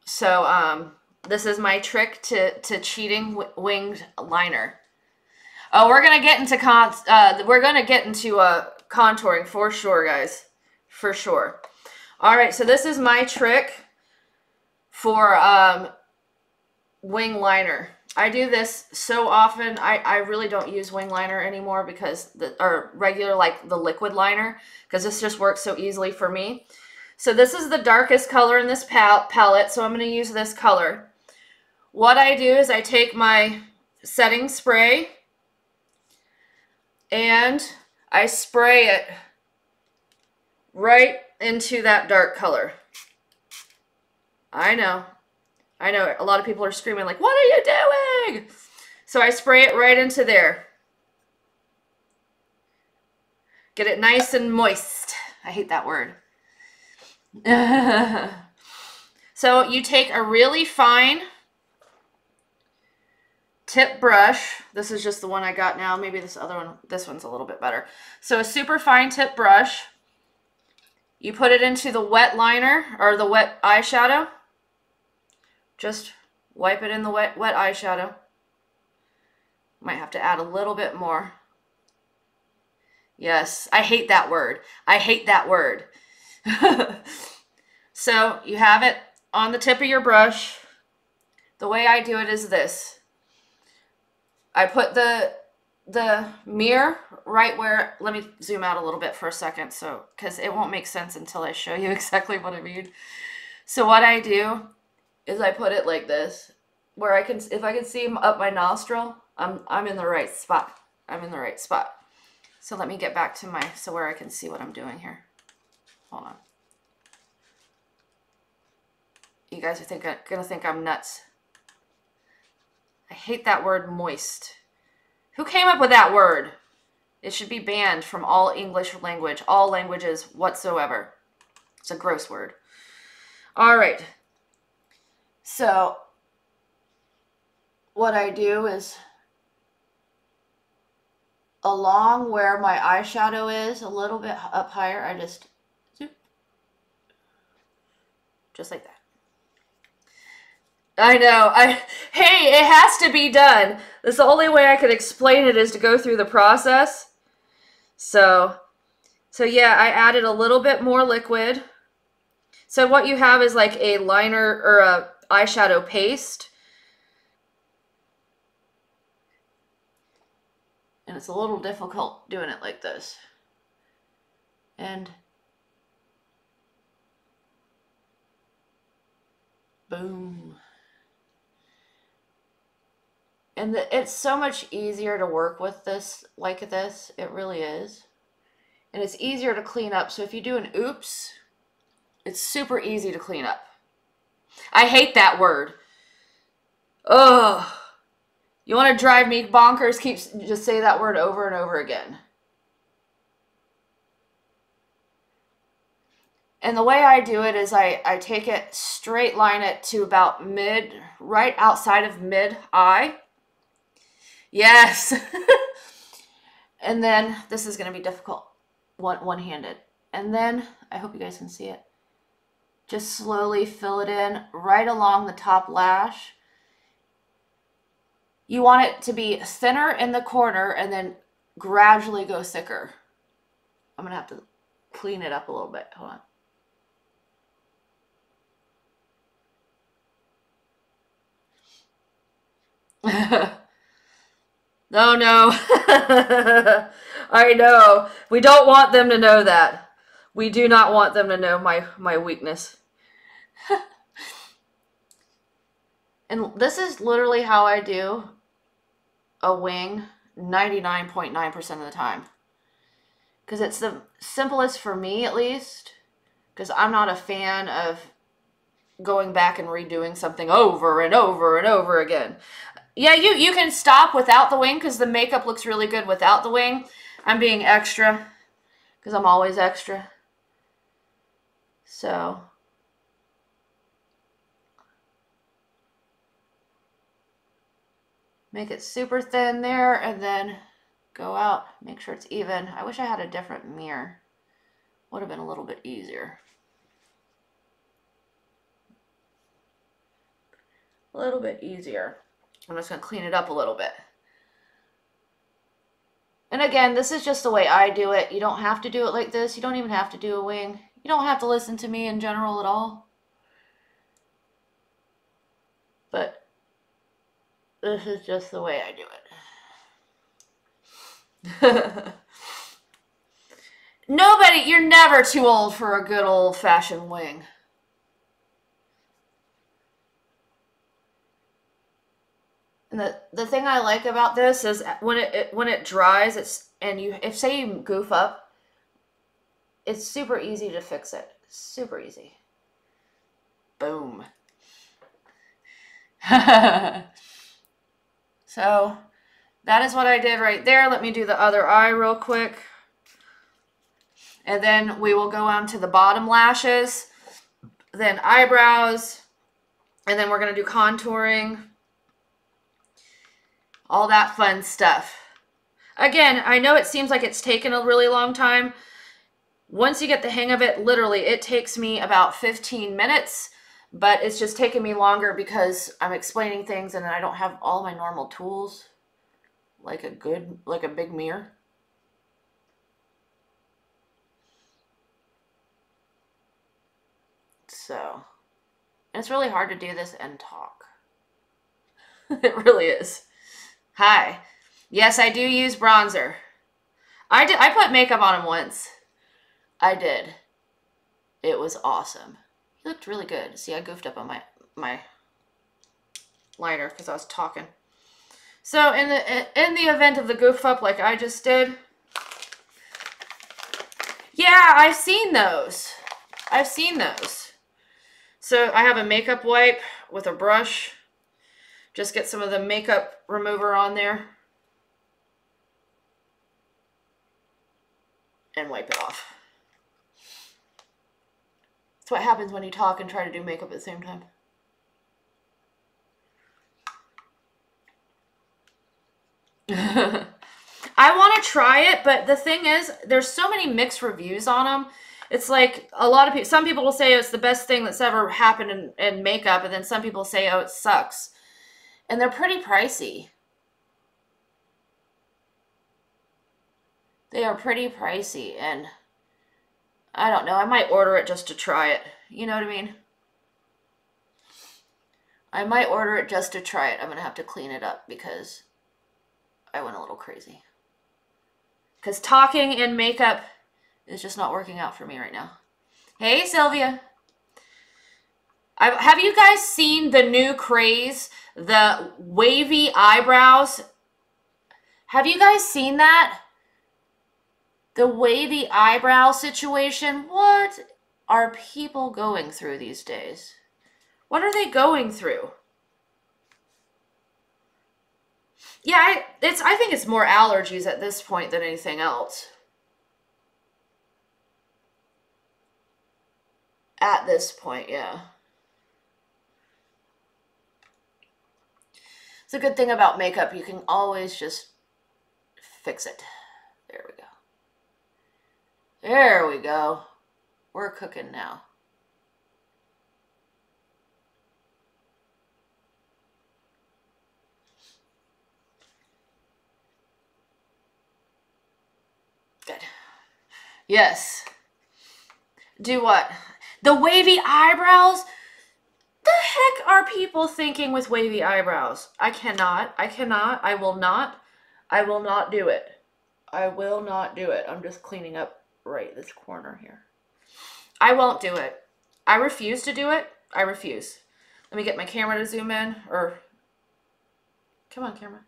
So this is my trick to cheating winged liner. Oh, we're gonna get into contouring for sure, guys, for sure. All right, so this is my trick for wing liner. I do this so often. I really don't use wing liner anymore because or regular, like the liquid liner, because this just works so easily for me. So this is the darkest color in this palette, so I'm going to use this color. What I do is I take my setting spray and I spray it right into that dark color. I know, a lot of people are screaming like, what are you doing? So I spray it right into there. Get it nice and moist. I hate that word. So you take a really fine tip brush. This is just the one I got now. Maybe this one's a little bit better. So a super fine tip brush. You put it into the wet liner or the wet eyeshadow. Just wipe it in the wet eyeshadow. Might have to add a little bit more. Yes, I hate that word. I hate that word. So you have it on the tip of your brush. The way I do it is this. I put the mirror right where, let me zoom out a little bit for a second, so because it won't make sense until I show you exactly what I mean. So what I do is I put it like this, where I can, if I can see up my nostril, I'm in the right spot. I'm in the right spot. So let me get back to so where I can see what I'm doing here. Hold on. You guys are gonna think I'm nuts. I hate that word moist. Who came up with that word? It should be banned from all English language, all languages whatsoever. It's a gross word. All right. So what I do is along where my eyeshadow is, a little bit up higher, I just like that. I know. Hey, it has to be done. That's the only way I could explain it is to go through the process. So yeah, I added a little bit more liquid. So what you have is like a liner or a eyeshadow paste. And it's a little difficult doing it like this. And boom. And it's so much easier to work with this like this. It really is. And it's easier to clean up. So if you do an oops, it's super easy to clean up. I hate that word. Ugh. You want to drive me bonkers? Just say that word over and over again. And the way I do it is I take it, straight line it to about right outside of mid-eye. Yes. And then, this is going to be difficult, one-handed. And then, I hope you guys can see it. Just slowly fill it in right along the top lash. You want it to be thinner in the corner and then gradually go thicker. I'm going to have to clean it up a little bit. Hold on. Oh no. I know. We don't want them to know that. We do not want them to know my weakness. And this is literally how I do a wing 99.9% of the time. Because it's the simplest for me, at least. Because I'm not a fan of going back and redoing something over and over and over again. Yeah, you can stop without the wing because the makeup looks really good without the wing. I'm being extra because I'm always extra. So make it super thin there and then go out. Make sure it's even. I wish I had a different mirror. Would have been a little bit easier. A little bit easier. I'm just going to clean it up a little bit. And again, this is just the way I do it. You don't have to do it like this. You don't even have to do a wing. You don't have to listen to me in general at all. But this is just the way I do it. Nobody, you're never too old for a good old-fashioned wing. And the thing I like about this is when it dries, if say you goof up, it's super easy to fix it. Super easy. Boom. So that is what I did right there. Let me do the other eye real quick. And then we will go on to the bottom lashes, then eyebrows, and then we're going to do contouring. All that fun stuff. Again, I know it seems like it's taken a really long time. Once you get the hang of it, literally, it takes me about 15 minutes, but it's just taking me longer because I'm explaining things and I don't have all my normal tools, like a big mirror. So, it's really hard to do this and talk. It really is. Hi. Yes, I do use bronzer. I put makeup on him once. I did. It was awesome. He looked really good. See, I goofed up on my liner because I was talking. So in the event of the goof up like I just did, yeah, I've seen those. I've seen those. So I have a makeup wipe with a brush. Just get some of the makeup remover on there and wipe it off. That's what happens when you talk and try to do makeup at the same time. I want to try it, but the thing is, there's so many mixed reviews on them. It's like a lot of people, some people will say it's the best thing that's ever happened in makeup, and then some people say, oh, it sucks. And they're pretty pricey. They are pretty pricey, and I don't know. I might order it just to try it. You know what I mean? I might order it just to try it. I'm going to have to clean it up because I went a little crazy. Because talking in makeup is just not working out for me right now. Hey, Sylvia. Have you guys seen the new craze? The wavy eyebrows? Have you guys seen that? The wavy eyebrow situation? What are people going through these days? What are they going through? Yeah, I think it's more allergies at this point than anything else. At this point, yeah. It's a good thing about makeup. You can always just fix it. There we go. There we go. We're cooking now. Good. Yes. Do what? The wavy eyebrows? The heck are people thinking with wavy eyebrows? I cannot. I will not. I will not do it. I will not do it. I'm just cleaning up right this corner here. I won't do it. I refuse to do it. I refuse. Let me get my camera to zoom in, or come on, camera.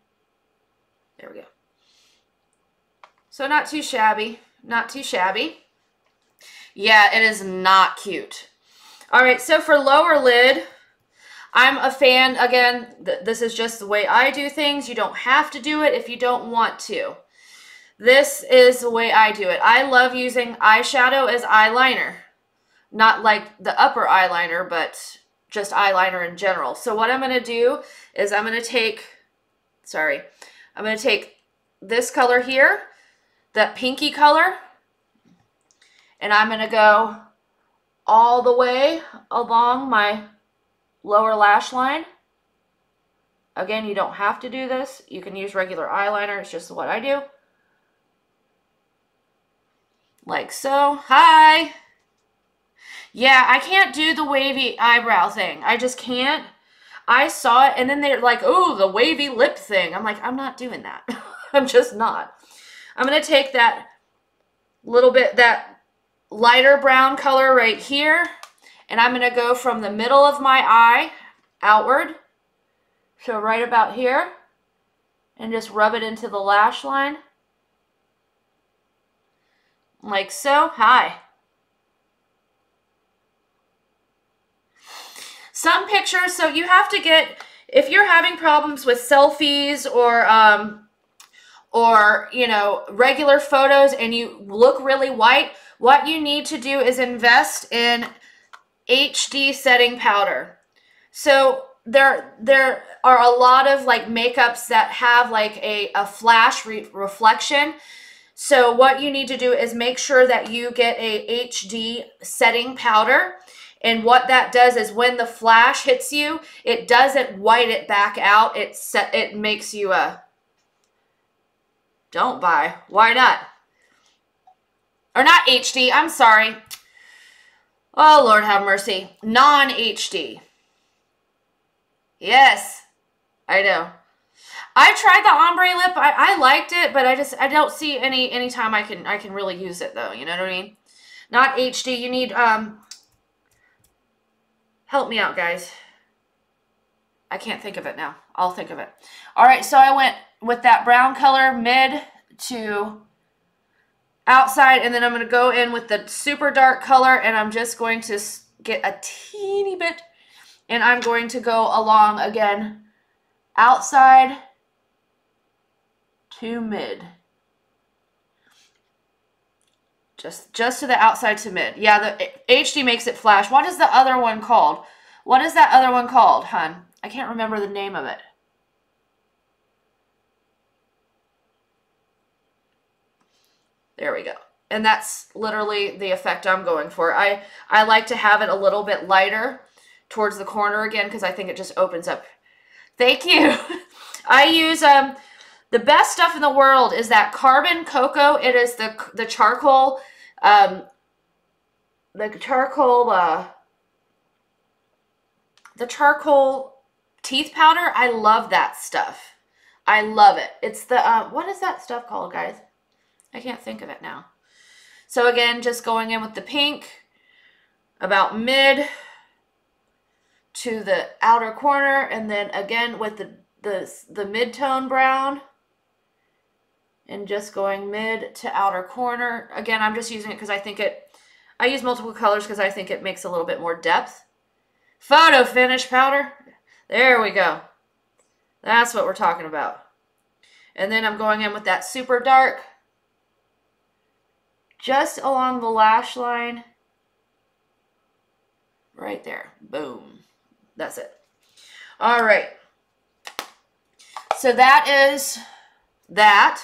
There we go. So not too shabby. Not too shabby. Yeah, it is not cute. All right, so for lower lid, I'm a fan. Again, this is just the way I do things. You don't have to do it if you don't want to. This is the way I do it. I love using eyeshadow as eyeliner. Not like the upper eyeliner, but just eyeliner in general. So what I'm going to do is I'm going to take this color here, that pinky color, and I'm going to go all the way along my lower lash line. Again, you don't have to do this. You can use regular eyeliner. It's just what I do. Like so. Hi. Yeah, I can't do the wavy eyebrow thing. I just can't. I saw it, and then they're like, oh, the wavy lip thing. I'm like, I'm not doing that. I'm just not. I'm going to take that little bit, that lighter brown color right here, and I'm going to go from the middle of my eye outward, so right about here, and just rub it into the lash line. Like so. Hi. Some pictures, so you have to get, if you're having problems with selfies or you know, regular photos and you look really white, what you need to do is invest in HD setting powder. So there are a lot of like makeups that have like a flash reflection. So what you need to do is make sure that you get a HD setting powder. And what that does is when the flash hits you, it doesn't white it back out. It makes you don't buy. Why not? Or not HD, I'm sorry. Oh, Lord have mercy. Non-HD. Yes, I know. I tried the ombre lip. I liked it, but I don't see any time I can really use it though. You know what I mean? Not HD. You need help me out, guys. I can't think of it now. I'll think of it. All right, so I went with that brown color mid to outside, and then I'm going to go in with the super dark color, and I'm just going to get a teeny bit, and I'm going to go along again, outside to mid. Just to the outside to mid. Yeah, the HD makes it flash. What is the other one called? What is that other one called, hun? I can't remember the name of it. There we go. And that's literally the effect I'm going for. I like to have it a little bit lighter towards the corner again because I think it just opens up. Thank you. I use the best stuff in the world is that Carbon Cocoa. It is the charcoal the charcoal teeth powder. I love that stuff. I love it. It's the what is that stuff called, guys? I can't think of it now. So again, just going in with the pink about mid to the outer corner, and then again with the mid-tone brown, and just going mid to outer corner. Again, I'm just using it because I use multiple colors because I think it makes a little bit more depth. Photo finish powder. There we go. That's what we're talking about. And then I'm going in with that super dark, just along the lash line. Right there. Boom. That's it. All right. So that is that.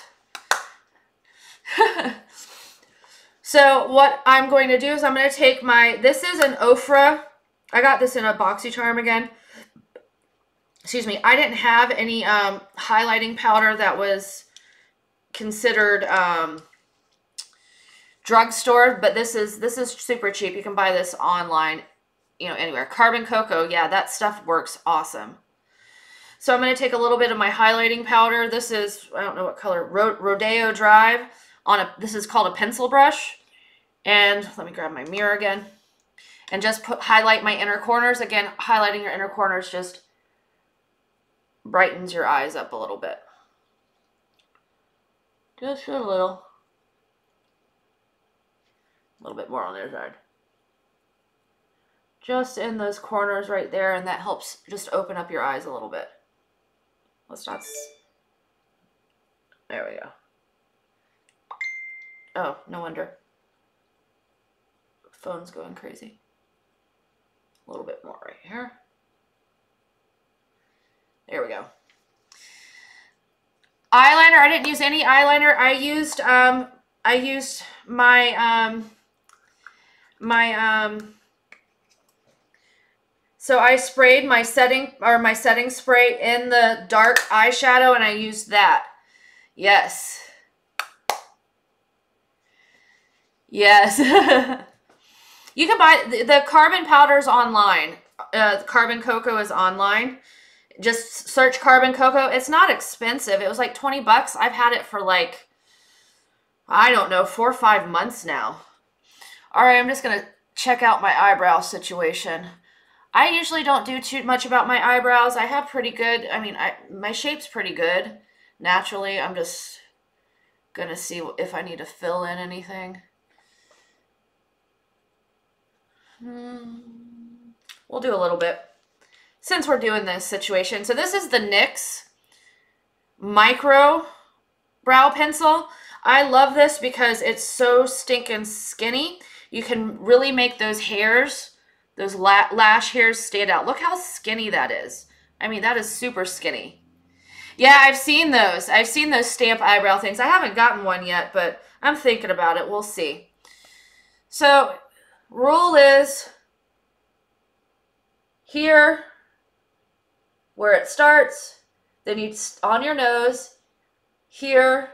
So what I'm going to do is I'm going to take this is an Ofra. I got this in a BoxyCharm again. Excuse me. I didn't have any highlighting powder that was considered drugstore, but this is super cheap. You can buy this online, you know, anywhere. Carbon Cocoa, yeah, that stuff works awesome. So I'm going to take a little bit of my highlighting powder. This is, I don't know what color, Rodeo Drive. This is called a pencil brush. And let me grab my mirror again. And just highlight my inner corners. Again, highlighting your inner corners just brightens your eyes up a little bit. Just a little. A little bit more on the other side. Just in those corners right there, and that helps just open up your eyes a little bit. Let's not... There we go. Oh, no wonder. Phone's going crazy. A little bit more right here. There we go. Eyeliner, I didn't use any eyeliner. I used so I sprayed my setting spray in the dark eyeshadow, and I used that. Yes. Yes. You can buy the carbon powders online. Carbon Cocoa is online. Just search Carbon Cocoa. It's not expensive. It was like 20 bucks. I've had it for like, I don't know, 4 or 5 months now. All right, I'm just going to check out my eyebrow situation. I usually don't do too much about my eyebrows. I have pretty good, I mean, my shape's pretty good. Naturally, I'm just going to see if I need to fill in anything. We'll do a little bit since we're doing this situation. So this is the NYX Micro Brow Pencil. I love this because it's so stinking skinny. You can really make those hairs, those lash hairs stand out. Look how skinny that is. I mean, that is super skinny. Yeah, I've seen those. I've seen those stamp eyebrow things. I haven't gotten one yet, but I'm thinking about it. We'll see. So, rule is here where it starts, then you on your nose, here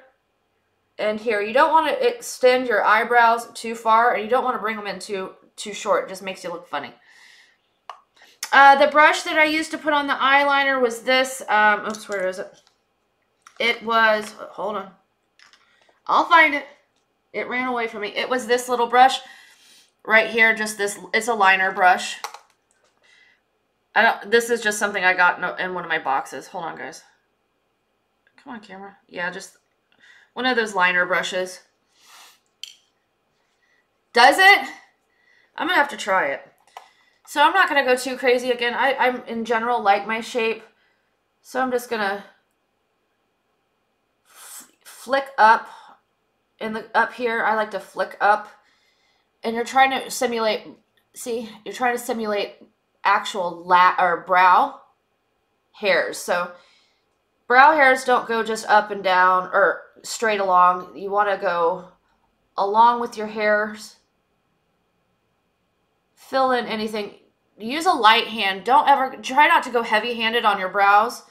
and here. You don't want to extend your eyebrows too far, and you don't want to bring them in too short. It just makes you look funny. The brush that I used to put on the eyeliner was this. Oops, where is it? It was, hold on. I'll find it. It ran away from me. It was this little brush right here. Just this, it's a liner brush. This is just something I got in one of my boxes. Hold on, guys. Come on, camera. Yeah, just one of those liner brushes. Does it? I'm going to have to try it. So I'm not going to go too crazy again. I'm in general like my shape. So I'm just going to flick up up here. I like to flick up. And you're trying to simulate, see, you're trying to simulate actual brow hairs. So brow hairs don't go just up and down or straight along. You want to go along with your hairs. Fill in anything. Use a light hand. Don't ever try not to go heavy-handed on your brows.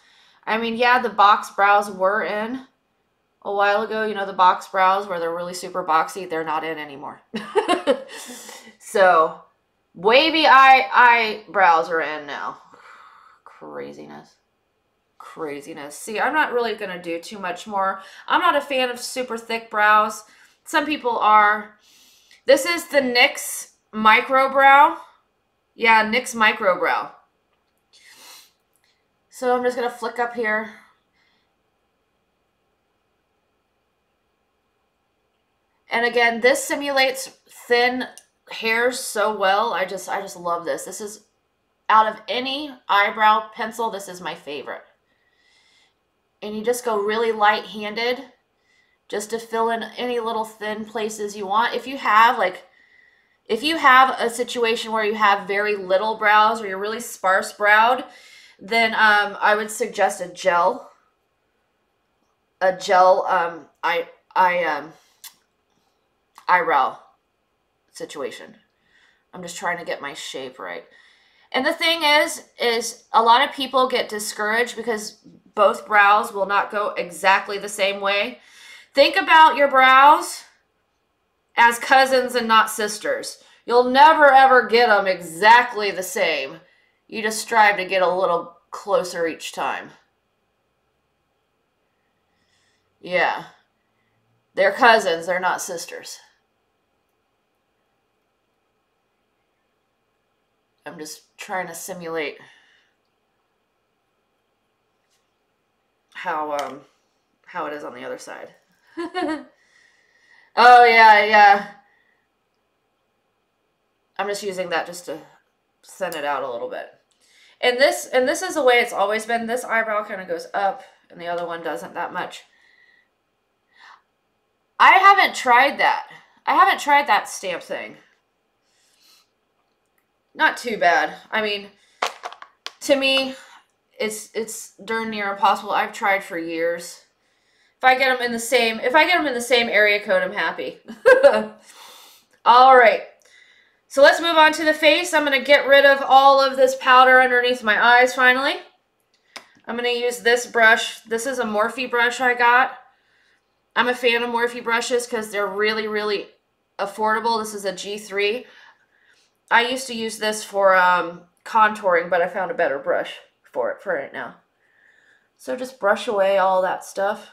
I mean, yeah, the box brows were in a while ago. You know, the box brows where they're really super boxy. They're not in anymore. So wavy eyebrows are in now. Craziness. Craziness. See, I'm not really going to do too much more. I'm not a fan of super thick brows. Some people are. This is the NYX Micro Brow. Yeah, NYX Micro Brow. So I'm just going to flick up here. And again, this simulates thin hairs so well. I just love this. This is, out of any eyebrow pencil, this is my favorite. And you just go really light-handed just to fill in any little thin places you want. If you have a situation where you have very little brows or you're really sparse browed, then I would suggest a gel eyebrow situation. I'm just trying to get my shape right. And the thing is a lot of people get discouraged because both brows will not go exactly the same way. Think about your brows as cousins and not sisters. You'll never ever get them exactly the same. You just strive to get a little closer each time. Yeah. They're cousins. They're not sisters. I'm just trying to simulate how it is on the other side. Oh yeah, yeah. I'm just using that just to thin it out a little bit. And this is the way it's always been. This eyebrow kind of goes up and the other one doesn't that much. I haven't tried that. I haven't tried that stamp thing. Not too bad. I mean, to me, it's darn near impossible. I've tried for years. If I get them in the same area code, I'm happy. All right. So let's move on to the face. I'm going to get rid of all of this powder underneath my eyes finally. I'm going to use this brush. This is a Morphe brush I got. I'm a fan of Morphe brushes because they're really, really affordable. This is a G3. I used to use this for contouring, but I found a better brush for it for right now. So just brush away all that stuff.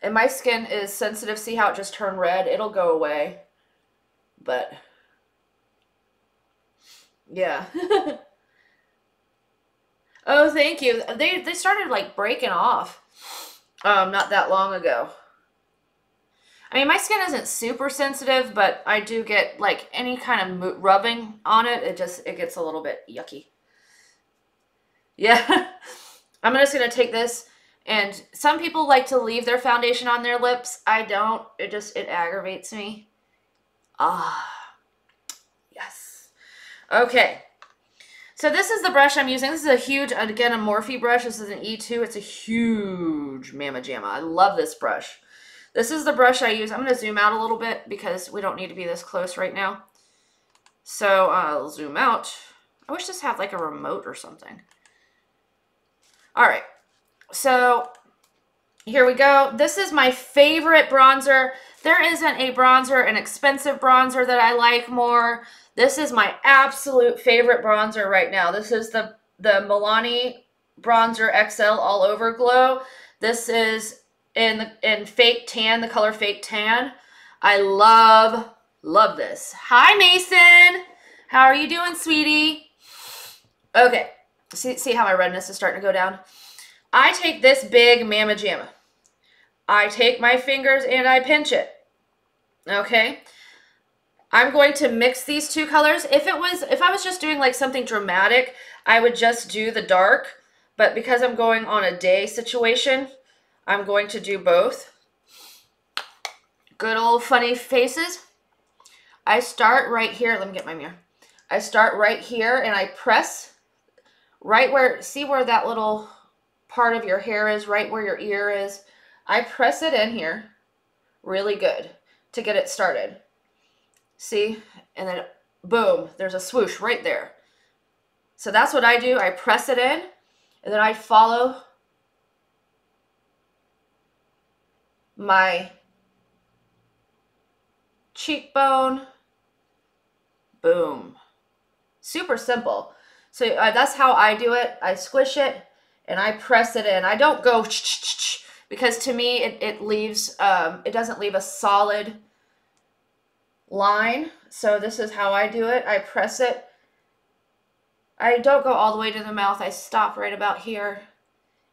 And my skin is sensitive. See how it just turned red? It'll go away. But, yeah. Oh, thank you. They started like breaking off not that long ago. I mean, my skin isn't super sensitive, but I do get like any kind of rubbing on it. It gets a little bit yucky. Yeah. I'm just going to take this, and some people like to leave their foundation on their lips. I don't. It aggravates me. Ah. Yes. Okay. So this is the brush I'm using. This is a huge, again, a Morphe brush. This is an E2. It's a huge Mama Jamma. I love this brush. This is the brush I use. I'm going to zoom out a little bit because we don't need to be this close right now. So I'll zoom out. I wish this had like a remote or something. All right. So here we go. This is my favorite bronzer. There isn't a bronzer, an expensive bronzer that I like more. This is my absolute favorite bronzer right now. This is the Milani Bronzer XL All Over Glow. This is in Fake Tan, the color Fake Tan. I love this. Hi, Mason. How are you doing, sweetie? Okay. See how my redness is starting to go down? I take this big Mama Jamma. I take my fingers and I pinch it. Okay? I'm going to mix these two colors. If I was just doing like something dramatic, I would just do the dark. But because I'm going on a day situation, I'm going to do both. Good old funny faces. I start right here. Let me get my mirror. I start right here and I press right where, see where that little part of your hair is, right where your ear is. I press it in here really good to get it started. See? And then boom, there's a swoosh right there. So that's what I do. I press it in and then I follow my cheekbone. Boom. Super simple. So that's how I do it. I squish it and I press it in. I don't go because to me it leaves, it doesn't leave a solid line. So this is how I do it. I press it. I don't go all the way to the mouth. I stop right about here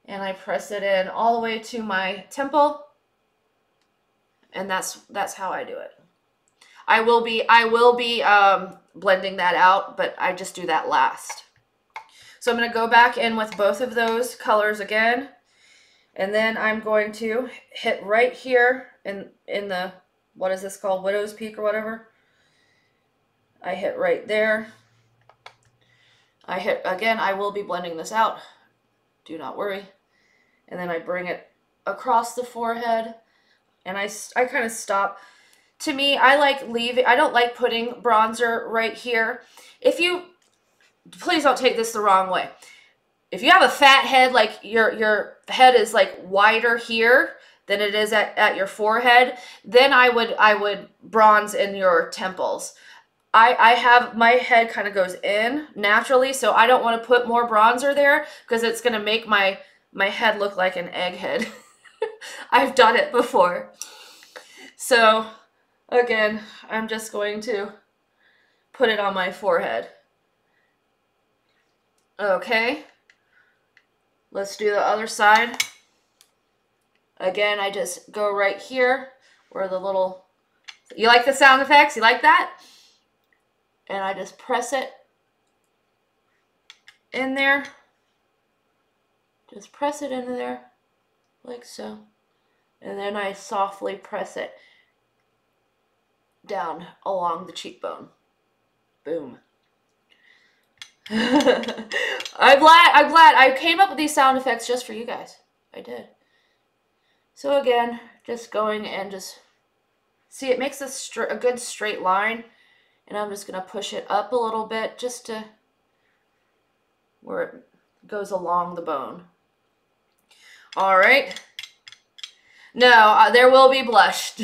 and I press it in all the way to my temple. And that's how I do it. I will be blending that out, but I just do that last. So I'm going to go back in with both of those colors again. And then I'm going to hit right here in the, what is this called? Widow's Peak or whatever. I hit right there. I hit, again, I will be blending this out. Do not worry. And then I bring it across the forehead. And I kind of stop. To me, I don't like putting bronzer right here. Please don't take this the wrong way. If you have a fat head, like your head is like wider here than it is at your forehead, then I would bronze in your temples. I have, my head kind of goes in naturally, so I don't want to put more bronzer there because it's going to make my head look like an egghead. I've done it before. So again, I'm just going to put it on my forehead. Okay. Let's do the other side. Again, I just go right here where the little, you like the sound effects? You like that? And I just press it in there. Just press it into there like so. And then I softly press it down along the cheekbone. Boom. I'm glad I came up with these sound effects just for you guys. I did. So again, just going and just see, it makes a good straight line. And I'm just going to push it up a little bit just to where it goes along the bone. All right. No, there will be blush.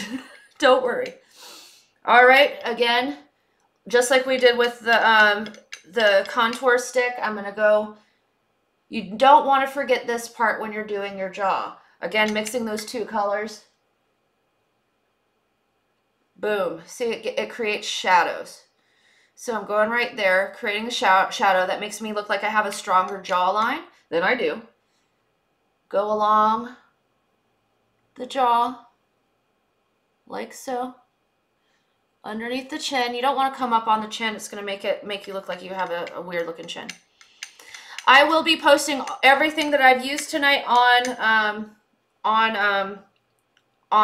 Don't worry. All right. Again, just like we did with the contour stick, I'm going to go. You don't want to forget this part when you're doing your jaw. Again, mixing those two colors. Boom. See, it creates shadows. So I'm going right there, creating a shadow that makes me look like I have a stronger jawline than I do. Go along the jaw, like so. Underneath the chin. You don't want to come up on the chin. It's going to make you look like you have a weird looking chin. I will be posting everything that I've used tonight on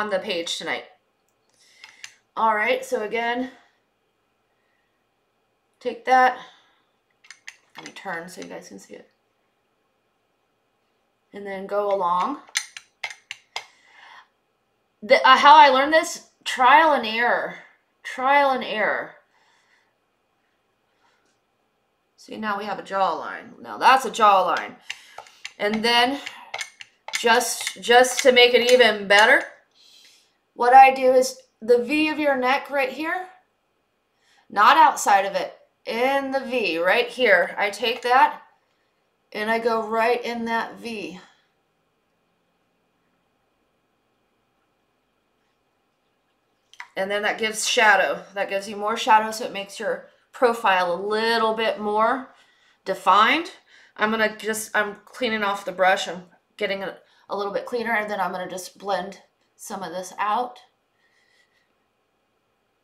the page tonight. All right, so again, take that. Let me turn so you guys can see it. And then go along. How I learned this, trial and error. Trial and error. See, now we have a jawline. Now that's a jawline. And then just to make it even better, what I do is the V of your neck right here, not outside of it, in the V right here. I take that and I go right in that V. And then that gives shadow. That gives you more shadow, so it makes your profile a little bit more defined. I'm cleaning off the brush. I'm getting it a little bit cleaner, and then I'm going to just blend some of this out.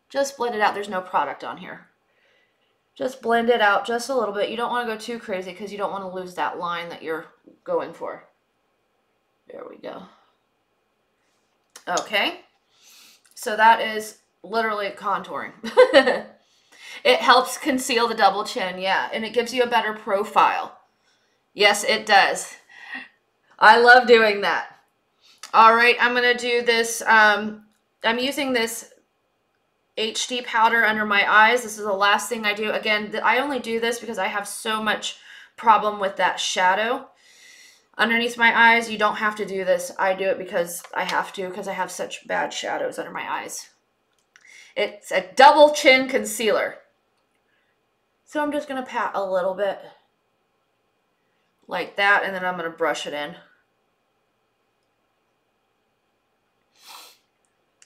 Just blend it out. There's no product on here. Just blend it out just a little bit. You don't want to go too crazy because you don't want to lose that line that you're going for. There we go. Okay. So that is literally contouring. It helps conceal the double chin, yeah, and it gives you a better profile. Yes, it does. I love doing that. All right, I'm going to do this. I'm using this HD powder under my eyes. This is the last thing I do. Again, I only do this because I have so much problem with that shadow underneath my eyes. You don't have to do this. I do it because I have to, because I have such bad shadows under my eyes. It's a double chin concealer. So I'm just going to pat a little bit like that, and then I'm going to brush it in.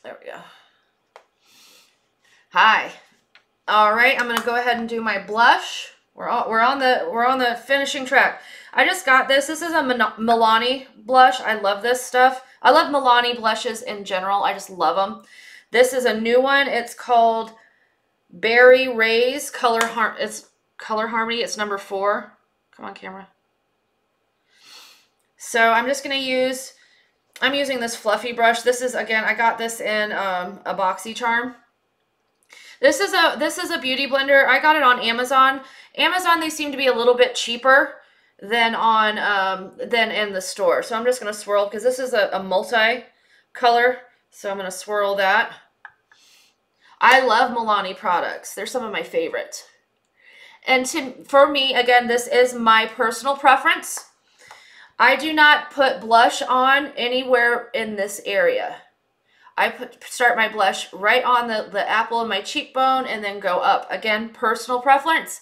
There we go. Hi. All right, I'm going to go ahead and do my blush. We're on the finishing track. I just got this. This is a Milani blush. I love this stuff. I love Milani blushes in general. I just love them. This is a new one. It's called Berry Rays Color Harmony. It's number 4. Come on, camera. So I'm just going to use, I'm using this fluffy brush. This is, again, I got this in a BoxyCharm. This is a beauty blender. I got it on Amazon. Amazon, they seem to be a little bit cheaper than in the store. So I'm just going to swirl, because this is a multi-color. So I'm going to swirl that. I love Milani products. They're some of my favorites. And for me, again, this is my personal preference. I do not put blush on anywhere in this area. I start my blush right on the apple of my cheekbone and then go up. Again, personal preference.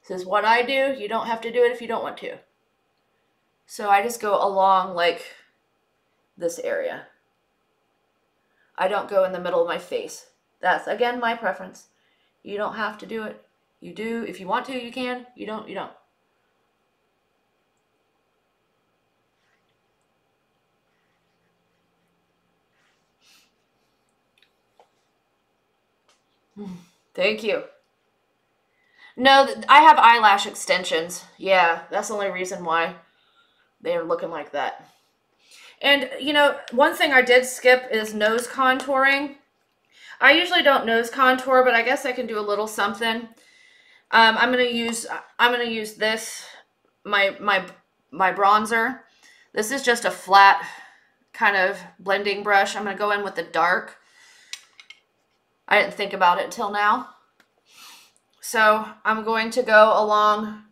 This is what I do. You don't have to do it if you don't want to. So I just go along like this area. I don't go in the middle of my face. That's, again, my preference. You don't have to do it. You do. If you want to, you can. You don't, you don't. Thank you. No, I have eyelash extensions. Yeah, that's the only reason why they're looking like that. And, you know, one thing I did skip is nose contouring. I usually don't nose contour, but I guess I can do a little something. I'm gonna use this, my bronzer. This is just a flat kind of blending brush. I'm gonna go in with the dark. I didn't think about it until now. So I'm going to go along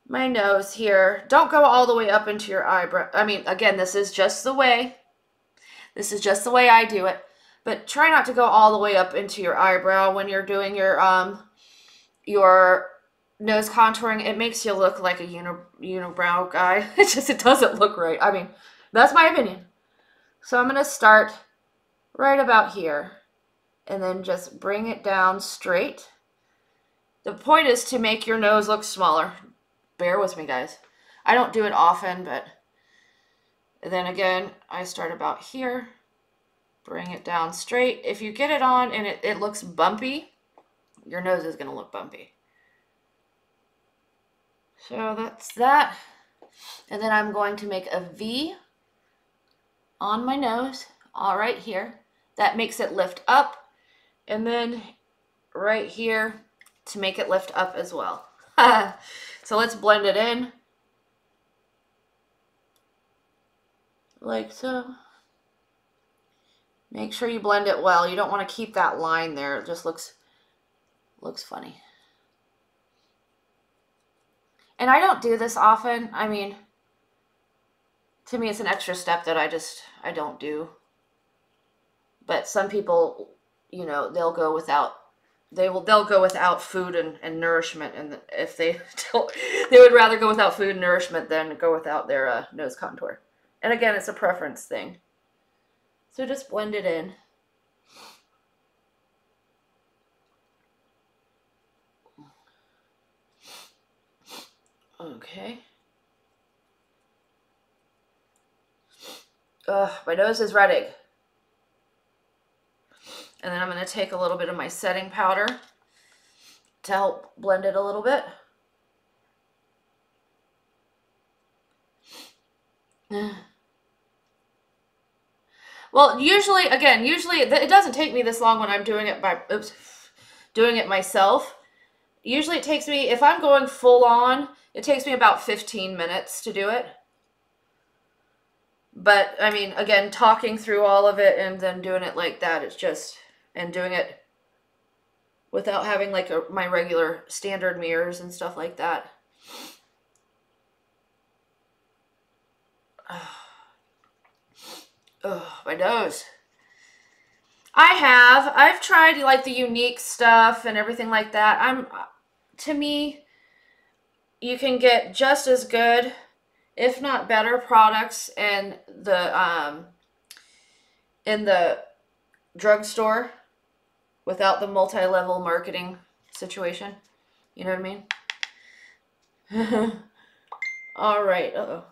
my nose here. Don't go all the way up into your eyebrow. I mean, again, this is just the way I do it. But try not to go all the way up into your eyebrow when you're doing your nose contouring. It makes you look like a unibrow guy. It doesn't look right. I mean, that's my opinion. So I'm going to start right about here and then just bring it down straight. The point is to make your nose look smaller. Bear with me, guys. I don't do it often, but then again, I start about here, bring it down straight. If you get it on and it looks bumpy, your nose is going to look bumpy. So that's that. And then I'm going to make a V on my nose, all right here. That makes it lift up. And then right here to make it lift up as well. So let's blend it in. Like so. Make sure you blend it well. You don't want to keep that line there. It just looks funny. And I don't do this often. I mean, to me it's an extra step that I don't do. But some people, you know, they'll go without food and nourishment, and if they don't, they would rather go without food and nourishment than go without their nose contour. And again, it's a preference thing. So just blend it in. Okay. My nose is ready. And then I'm going to take a little bit of my setting powder to help blend it a little bit. Well, usually it doesn't take me this long when I'm doing it myself. Usually it takes me, if I'm going full on, it takes me about 15 minutes to do it. But, I mean, again, talking through all of it and then doing it like that, it's just, and doing it without having like my regular standard mirrors and stuff like that. Oh, my nose. I've tried like the Younique stuff and everything like that. To me, you can get just as good, if not better, products in the drugstore without the multi-level marketing situation. You know what I mean? All right. Uh-oh.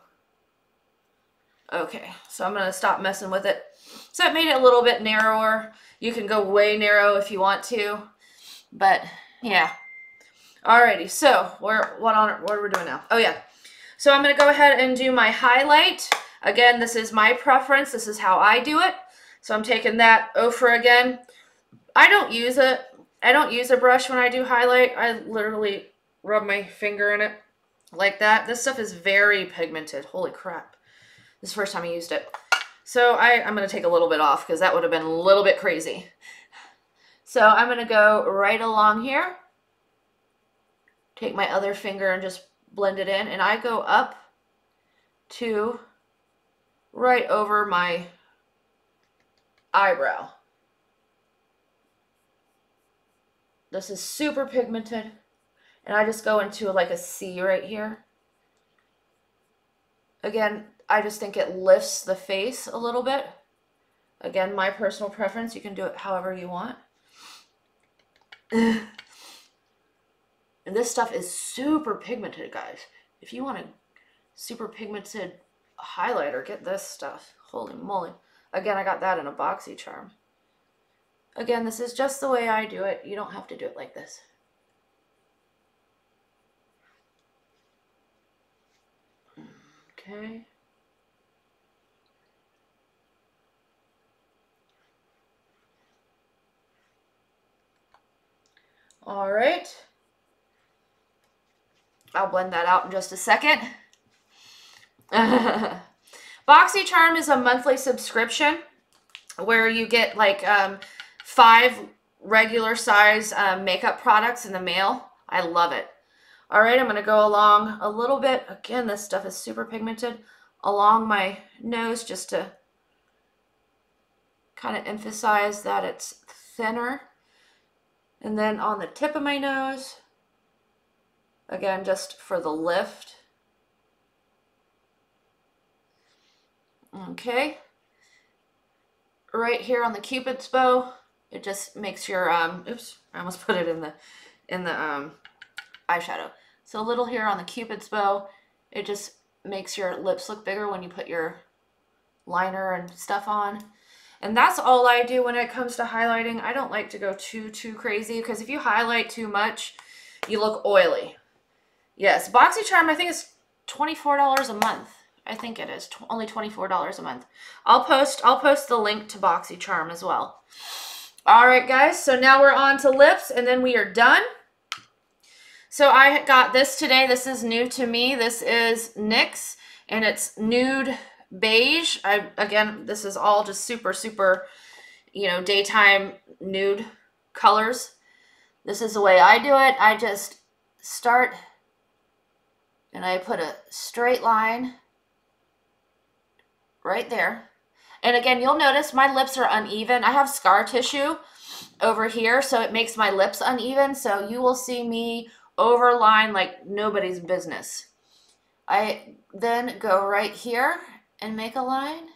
Okay, so I'm going to stop messing with it. So I made it a little bit narrower. You can go way narrow if you want to, but yeah. Alrighty, so what are we doing now? Oh yeah, so I'm going to go ahead and do my highlight. Again, this is my preference. This is how I do it. So I'm taking that Ofra again. I don't use a brush when I do highlight. I literally rub my finger in it like that. This stuff is very pigmented. Holy crap. This is the first time I used it. So I'm going to take a little bit off because that would have been a little bit crazy. So I'm going to go right along here. Take my other finger and just blend it in. And I go up to right over my eyebrow. This is super pigmented. And I just go into like a C right here. Again, I just think it lifts the face a little bit. Again, my personal preference. You can do it however you want. And this stuff is super pigmented, guys. If you want a super pigmented highlighter, get this stuff. Holy moly. Again, I got that in a BoxyCharm. Again, this is just the way I do it. You don't have to do it like this. Okay. All right. I'll blend that out in just a second. BoxyCharm is a monthly subscription where you get like 5 regular size makeup products in the mail. I love it. All right, I'm going to go along a little bit. Again, this stuff is super pigmented along my nose just to kind of emphasize that it's thinner. And then on the tip of my nose, again, just for the lift. Okay. Right here on the Cupid's bow, it just makes your, oops, I almost put it in the eyeshadow. So a little here on the Cupid's bow, it just makes your lips look bigger when you put your liner and stuff on. And that's all I do when it comes to highlighting. I don't like to go too crazy because if you highlight too much, you look oily. Yes, BoxyCharm, I think it's $24 a month. I think it is only $24 a month. I'll post the link to BoxyCharm as well. All right, guys. So now we're on to lips, and then we are done. So I got this today. This is new to me. This is NYX, and it's nude beige. Again, this is all just super, you know, daytime nude colors. This is the way I do it. I just start and I put a straight line right there. And again, you'll notice my lips are uneven. I have scar tissue over here, so it makes my lips uneven. So you will see me overline like nobody's business. I then go right here and make a line.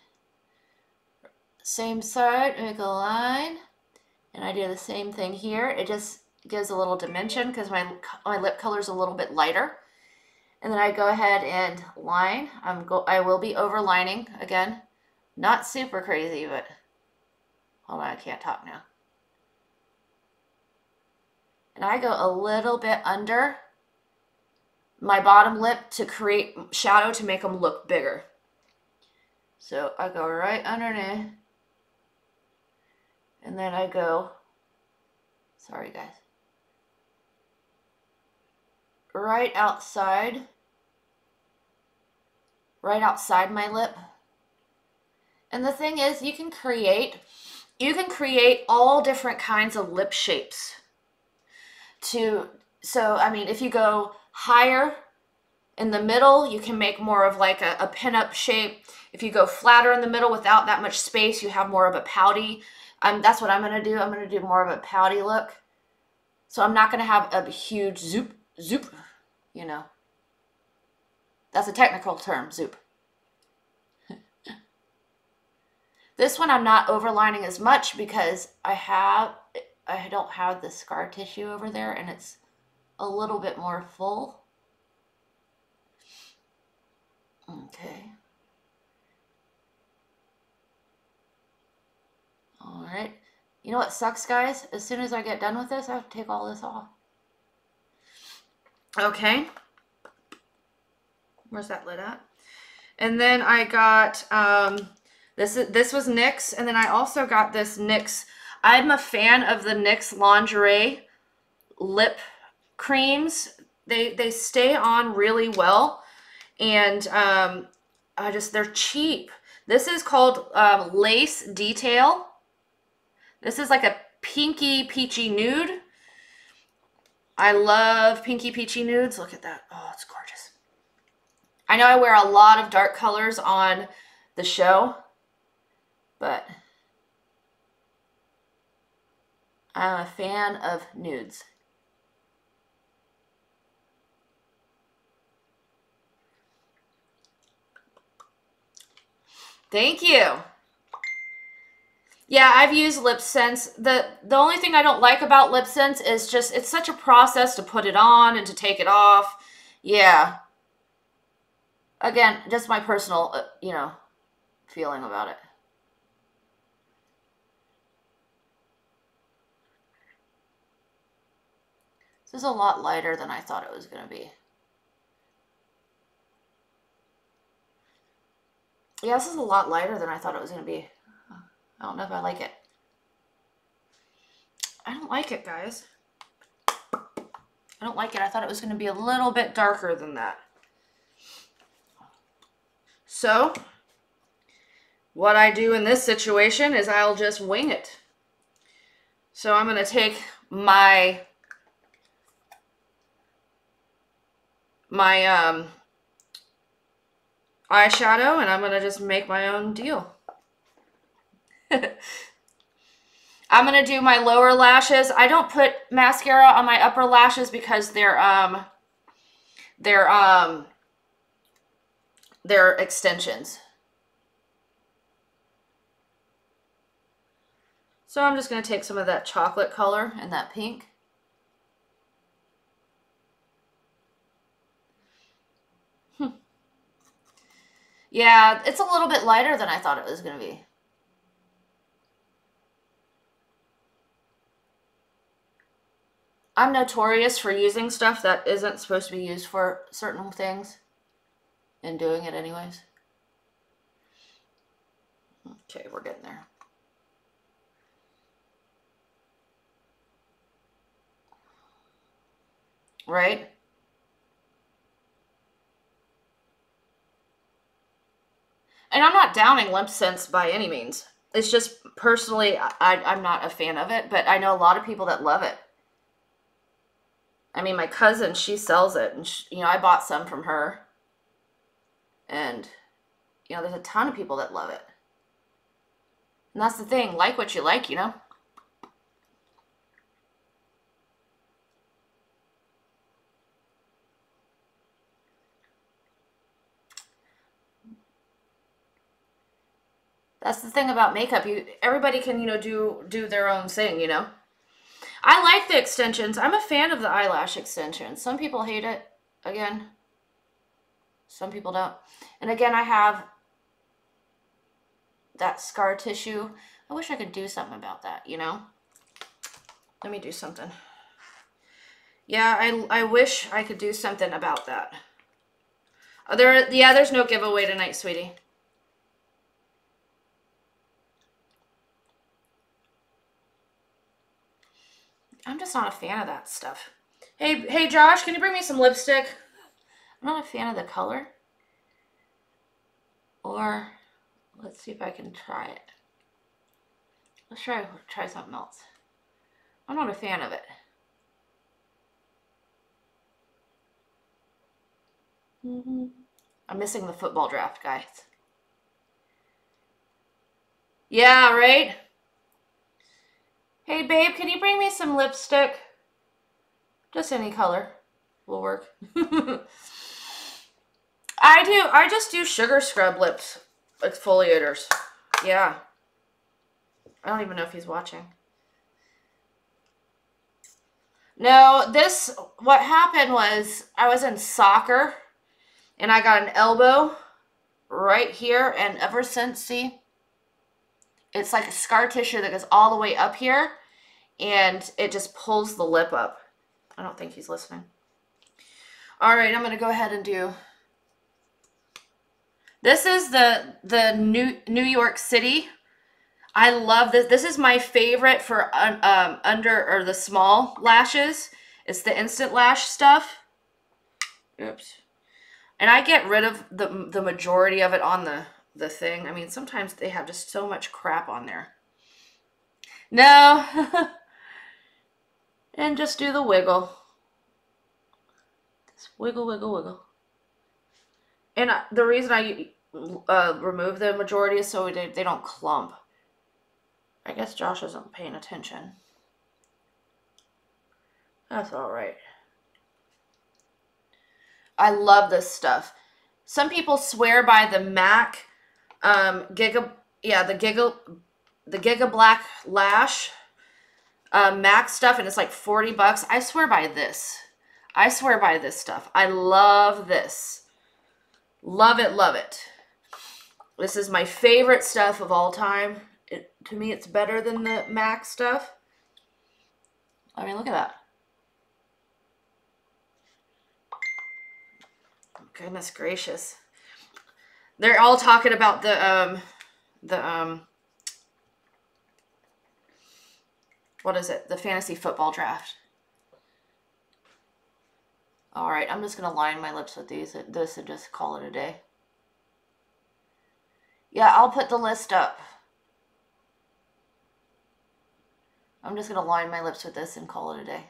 Same side, make a line. And I do the same thing here. It just gives a little dimension because my lip color is a little bit lighter. And then I go ahead and line. I will be overlining again. Not super crazy, but hold on, I can't talk now. And I go a little bit under my bottom lip to create shadow to make them look bigger. So I go right underneath. And then I go, sorry guys, right outside my lip. And the thing is, you can create all different kinds of lip shapes. So I mean, if you go higher in the middle, you can make more of like a pinup shape. If you go flatter in the middle without that much space, you have more of a pouty. That's what I'm going to do. I'm going to do more of a pouty look. So I'm not going to have a huge zoop, you know. That's a technical term, zoop. This one I'm not overlining as much because I don't have the scar tissue over there and it's a little bit more full. Okay. All right. You know what sucks, guys? As soon as I get done with this, I have to take all this off. Okay. Where's that lid at? And then I got, this was NYX, and then I also got this NYX. I'm a fan of the NYX Lingerie lip creams. They stay on really well, and they're cheap. This is called Lace Detail. This is like a pinky peachy nude. I love pinky peachy nudes. Look at that. Oh, it's gorgeous. I know I wear a lot of dark colors on the show, but I'm a fan of nudes. Thank you. Yeah, I've used LipSense. The only thing I don't like about LipSense is just it's such a process to put it on and to take it off. Yeah. Again, just my personal, feeling about it. This is a lot lighter than I thought it was going to be. Yeah, this is a lot lighter than I thought it was going to be. I don't know if I like it. I don't like it, guys. I don't like it. I thought it was going to be a little bit darker than that. So, what I do in this situation is I'll just wing it. So I'm going to take my eyeshadow and I'm going to just make my own deal. I'm going to do my lower lashes. I don't put mascara on my upper lashes because they're extensions. So I'm just going to take some of that chocolate color and that pink. Yeah, it's a little bit lighter than I thought it was going to be. I'm notorious for using stuff that isn't supposed to be used for certain things and doing it anyways. Okay, we're getting there. Right? And I'm not downing LipSense by any means. It's just personally, I'm not a fan of it, but I know a lot of people that love it. I mean, my cousin, she sells it, and I bought some from her. And, there's a ton of people that love it. And that's the thing, like what you like, That's the thing about makeup. Everybody can, do their own thing, I like the extensions. I'm a fan of the eyelash extensions. Some people hate it. Again, some people don't. And again, I have that scar tissue. I wish I could do something about that, Let me do something. Yeah, I wish I could do something about that. There's no giveaway tonight, sweetie. I'm just not a fan of that stuff. Hey, Josh, can you bring me some lipstick? I'm not a fan of the color. Or, let's see if I can try it. Let's try something else. I'm not a fan of it. I'm missing the football draft, guys. Yeah, right? Hey, babe, can you bring me some lipstick? Just any color will work. I just do sugar scrub lips exfoliators. Yeah. I don't even know if he's watching. No, what happened was I was in soccer and I got an elbow right here, and ever since, see, it's like a scar tissue that goes all the way up here and it just pulls the lip up. I don't think he's listening. All right, I'm going to go ahead and do. This is the New York City. I love this. This is my favorite for under or the small lashes. It's the Instant Lash stuff. Oops. And I get rid of the majority of it on the thing. I mean, sometimes they have just so much crap on there. No. And just do the wiggle. Just wiggle, wiggle, wiggle. And the reason I remove the majority is so they don't clump. I guess Josh isn't paying attention. That's all right. I love this stuff. Some people swear by the MAC Giga Black Lash MAC stuff, and it's like $40. I swear by this. I swear by this stuff. I love this. Love it, love it. This is my favorite stuff of all time. To me, it's better than the MAC stuff. I mean, look at that. Goodness gracious. They're all talking about what is it? The fantasy football draft. All right, I'm just going to line my lips with this and just call it a day. Yeah, I'll put the list up. I'm just going to line my lips with this and call it a day.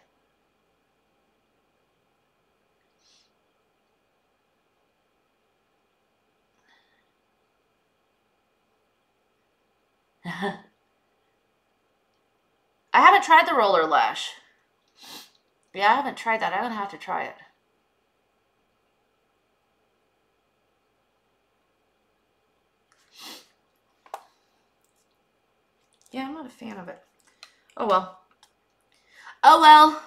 I haven't tried the roller lash. Yeah, I haven't tried that. I'm going to have to try it. Yeah, I'm not a fan of it. Oh, well. Oh, well.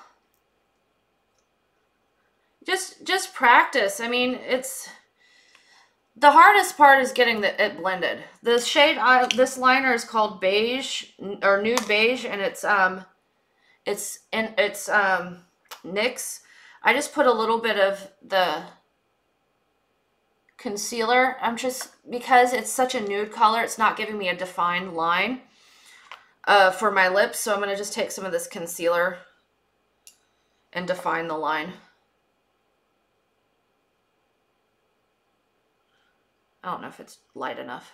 Just practice. I mean, it's... The hardest part is getting it blended. The shade, this liner is called beige, or nude beige, and it's NYX. I just put a little bit of the concealer. Because it's such a nude color, it's not giving me a defined line for my lips. So I'm going to just take some of this concealer and define the line. I don't know if it's light enough.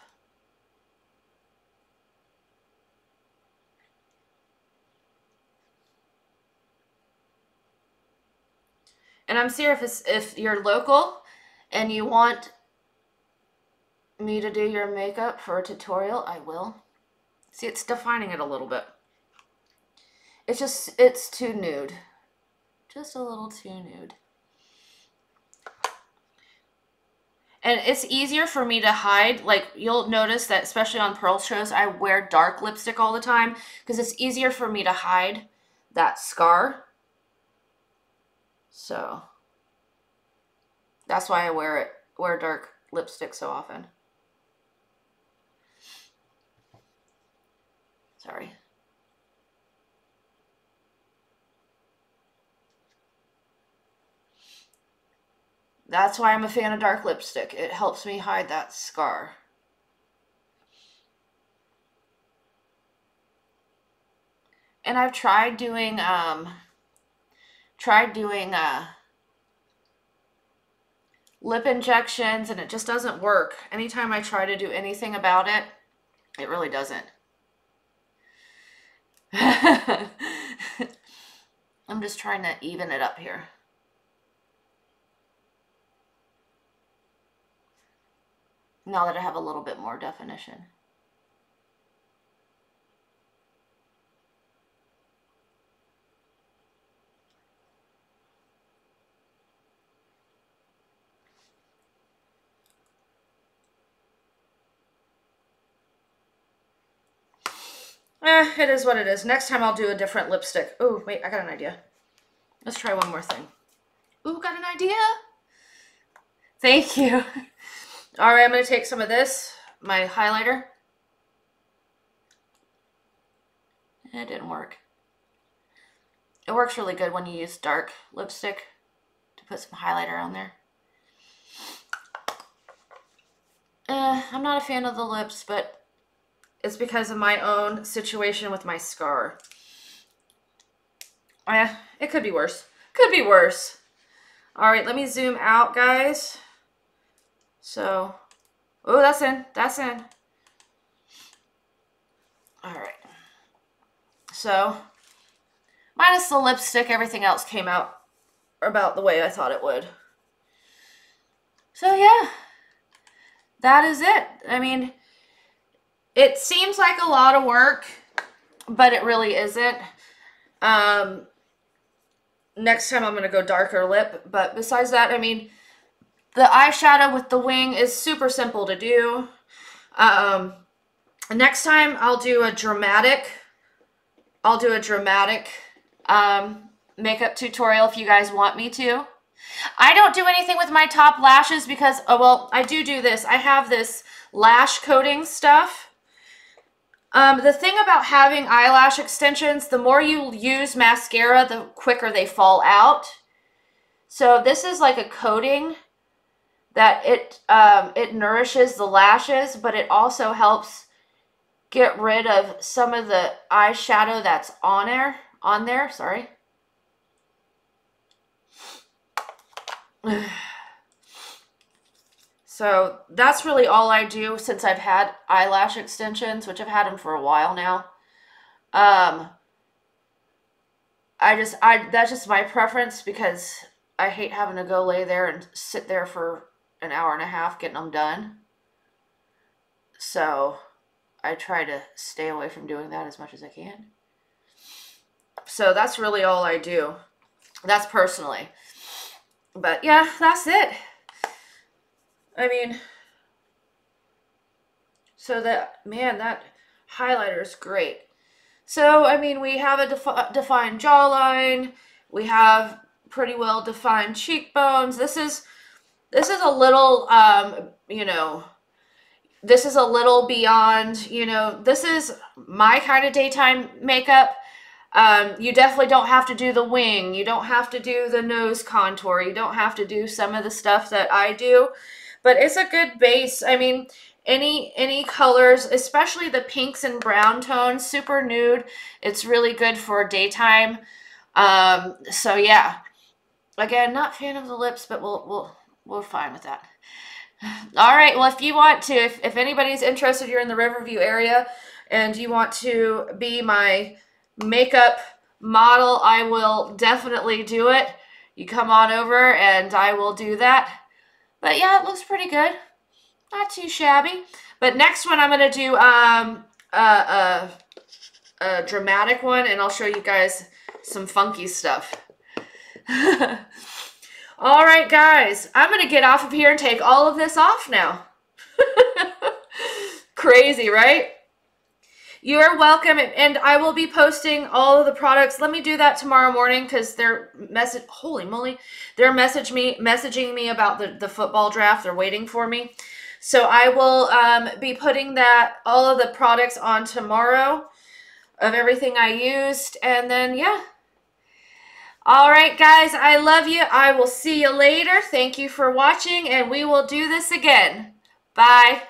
And I'm serious, if you're local and you want me to do your makeup for a tutorial, I will. See, it's defining it a little bit. It's too nude. Just a little too nude. And it's easier for me to hide. Like, you'll notice that, especially on Pearl shows, I wear dark lipstick all the time because it's easier for me to hide that scar. So, that's why I wear dark lipstick so often. Sorry. That's why I'm a fan of dark lipstick. It helps me hide that scar. And I've tried doing lip injections, and it just doesn't work. Anytime I try to do anything about it, it really doesn't. I'm just trying to even it up here. Now that I have a little bit more definition. It is what it is. Next time I'll do a different lipstick. Oh, wait, I got an idea. Let's try one more thing. Ooh, got an idea? Thank you. All right, I'm going to take some of this, my highlighter. It didn't work. It works really good when you use dark lipstick to put some highlighter on there. I'm not a fan of the lips, but it's because of my own situation with my scar. It could be worse. Could be worse. All right, let me zoom out, guys. So, oh, that's in. That's in. All right. So, minus the lipstick, everything else came out about the way I thought it would. So, yeah. That is it. I mean, it seems like a lot of work, but it really isn't. next time I'm going to go darker lip. But besides that, I mean, the eyeshadow with the wing is super simple to do. Next time I'll do a dramatic makeup tutorial if you guys want me to. I don't do anything with my top lashes because, oh, well, I do this. I have this lash coating stuff. The thing about having eyelash extensions, the more you use mascara, the quicker they fall out. So this is like a coating that it nourishes the lashes, but it also helps get rid of some of the eyeshadow that's on there, sorry. So that's really all I do since I've had eyelash extensions, which I've had them for a while now. That's just my preference because I hate having to go lay there and sit there for an hour and a half getting them done. So I try to stay away from doing that as much as I can. So that's really all I do. That's personally. But yeah, that's it. I mean, so that, man, that highlighter is great. So, I mean, we have a defined jawline. We have pretty well defined cheekbones. This is a little, you know, this is a little beyond, you know, this is my kind of daytime makeup. You definitely don't have to do the wing. You don't have to do the nose contour. You don't have to do some of the stuff that I do. But it's a good base. I mean, any colors, especially the pinks and brown tones, super nude. It's really good for daytime. So yeah. Again, not fan of the lips, but we're fine with that. All right. Well, if you want to, if anybody's interested, you're in the Riverview area, and you want to be my makeup model, I will definitely do it. You come on over, and I will do that. But yeah, it looks pretty good. Not too shabby. But next one, I'm going to do a dramatic one, and I'll show you guys some funky stuff. All right, guys. I'm going to get off of here and take all of this off now. Crazy, right? You're welcome, and I will be posting all of the products. Let me do that tomorrow morning because they're holy moly, they're messaging me about the football draft. They're waiting for me. So I will be putting all of the products on tomorrow of everything I used, and then yeah. All right, guys, I love you. I will see you later. Thank you for watching, and we will do this again. Bye.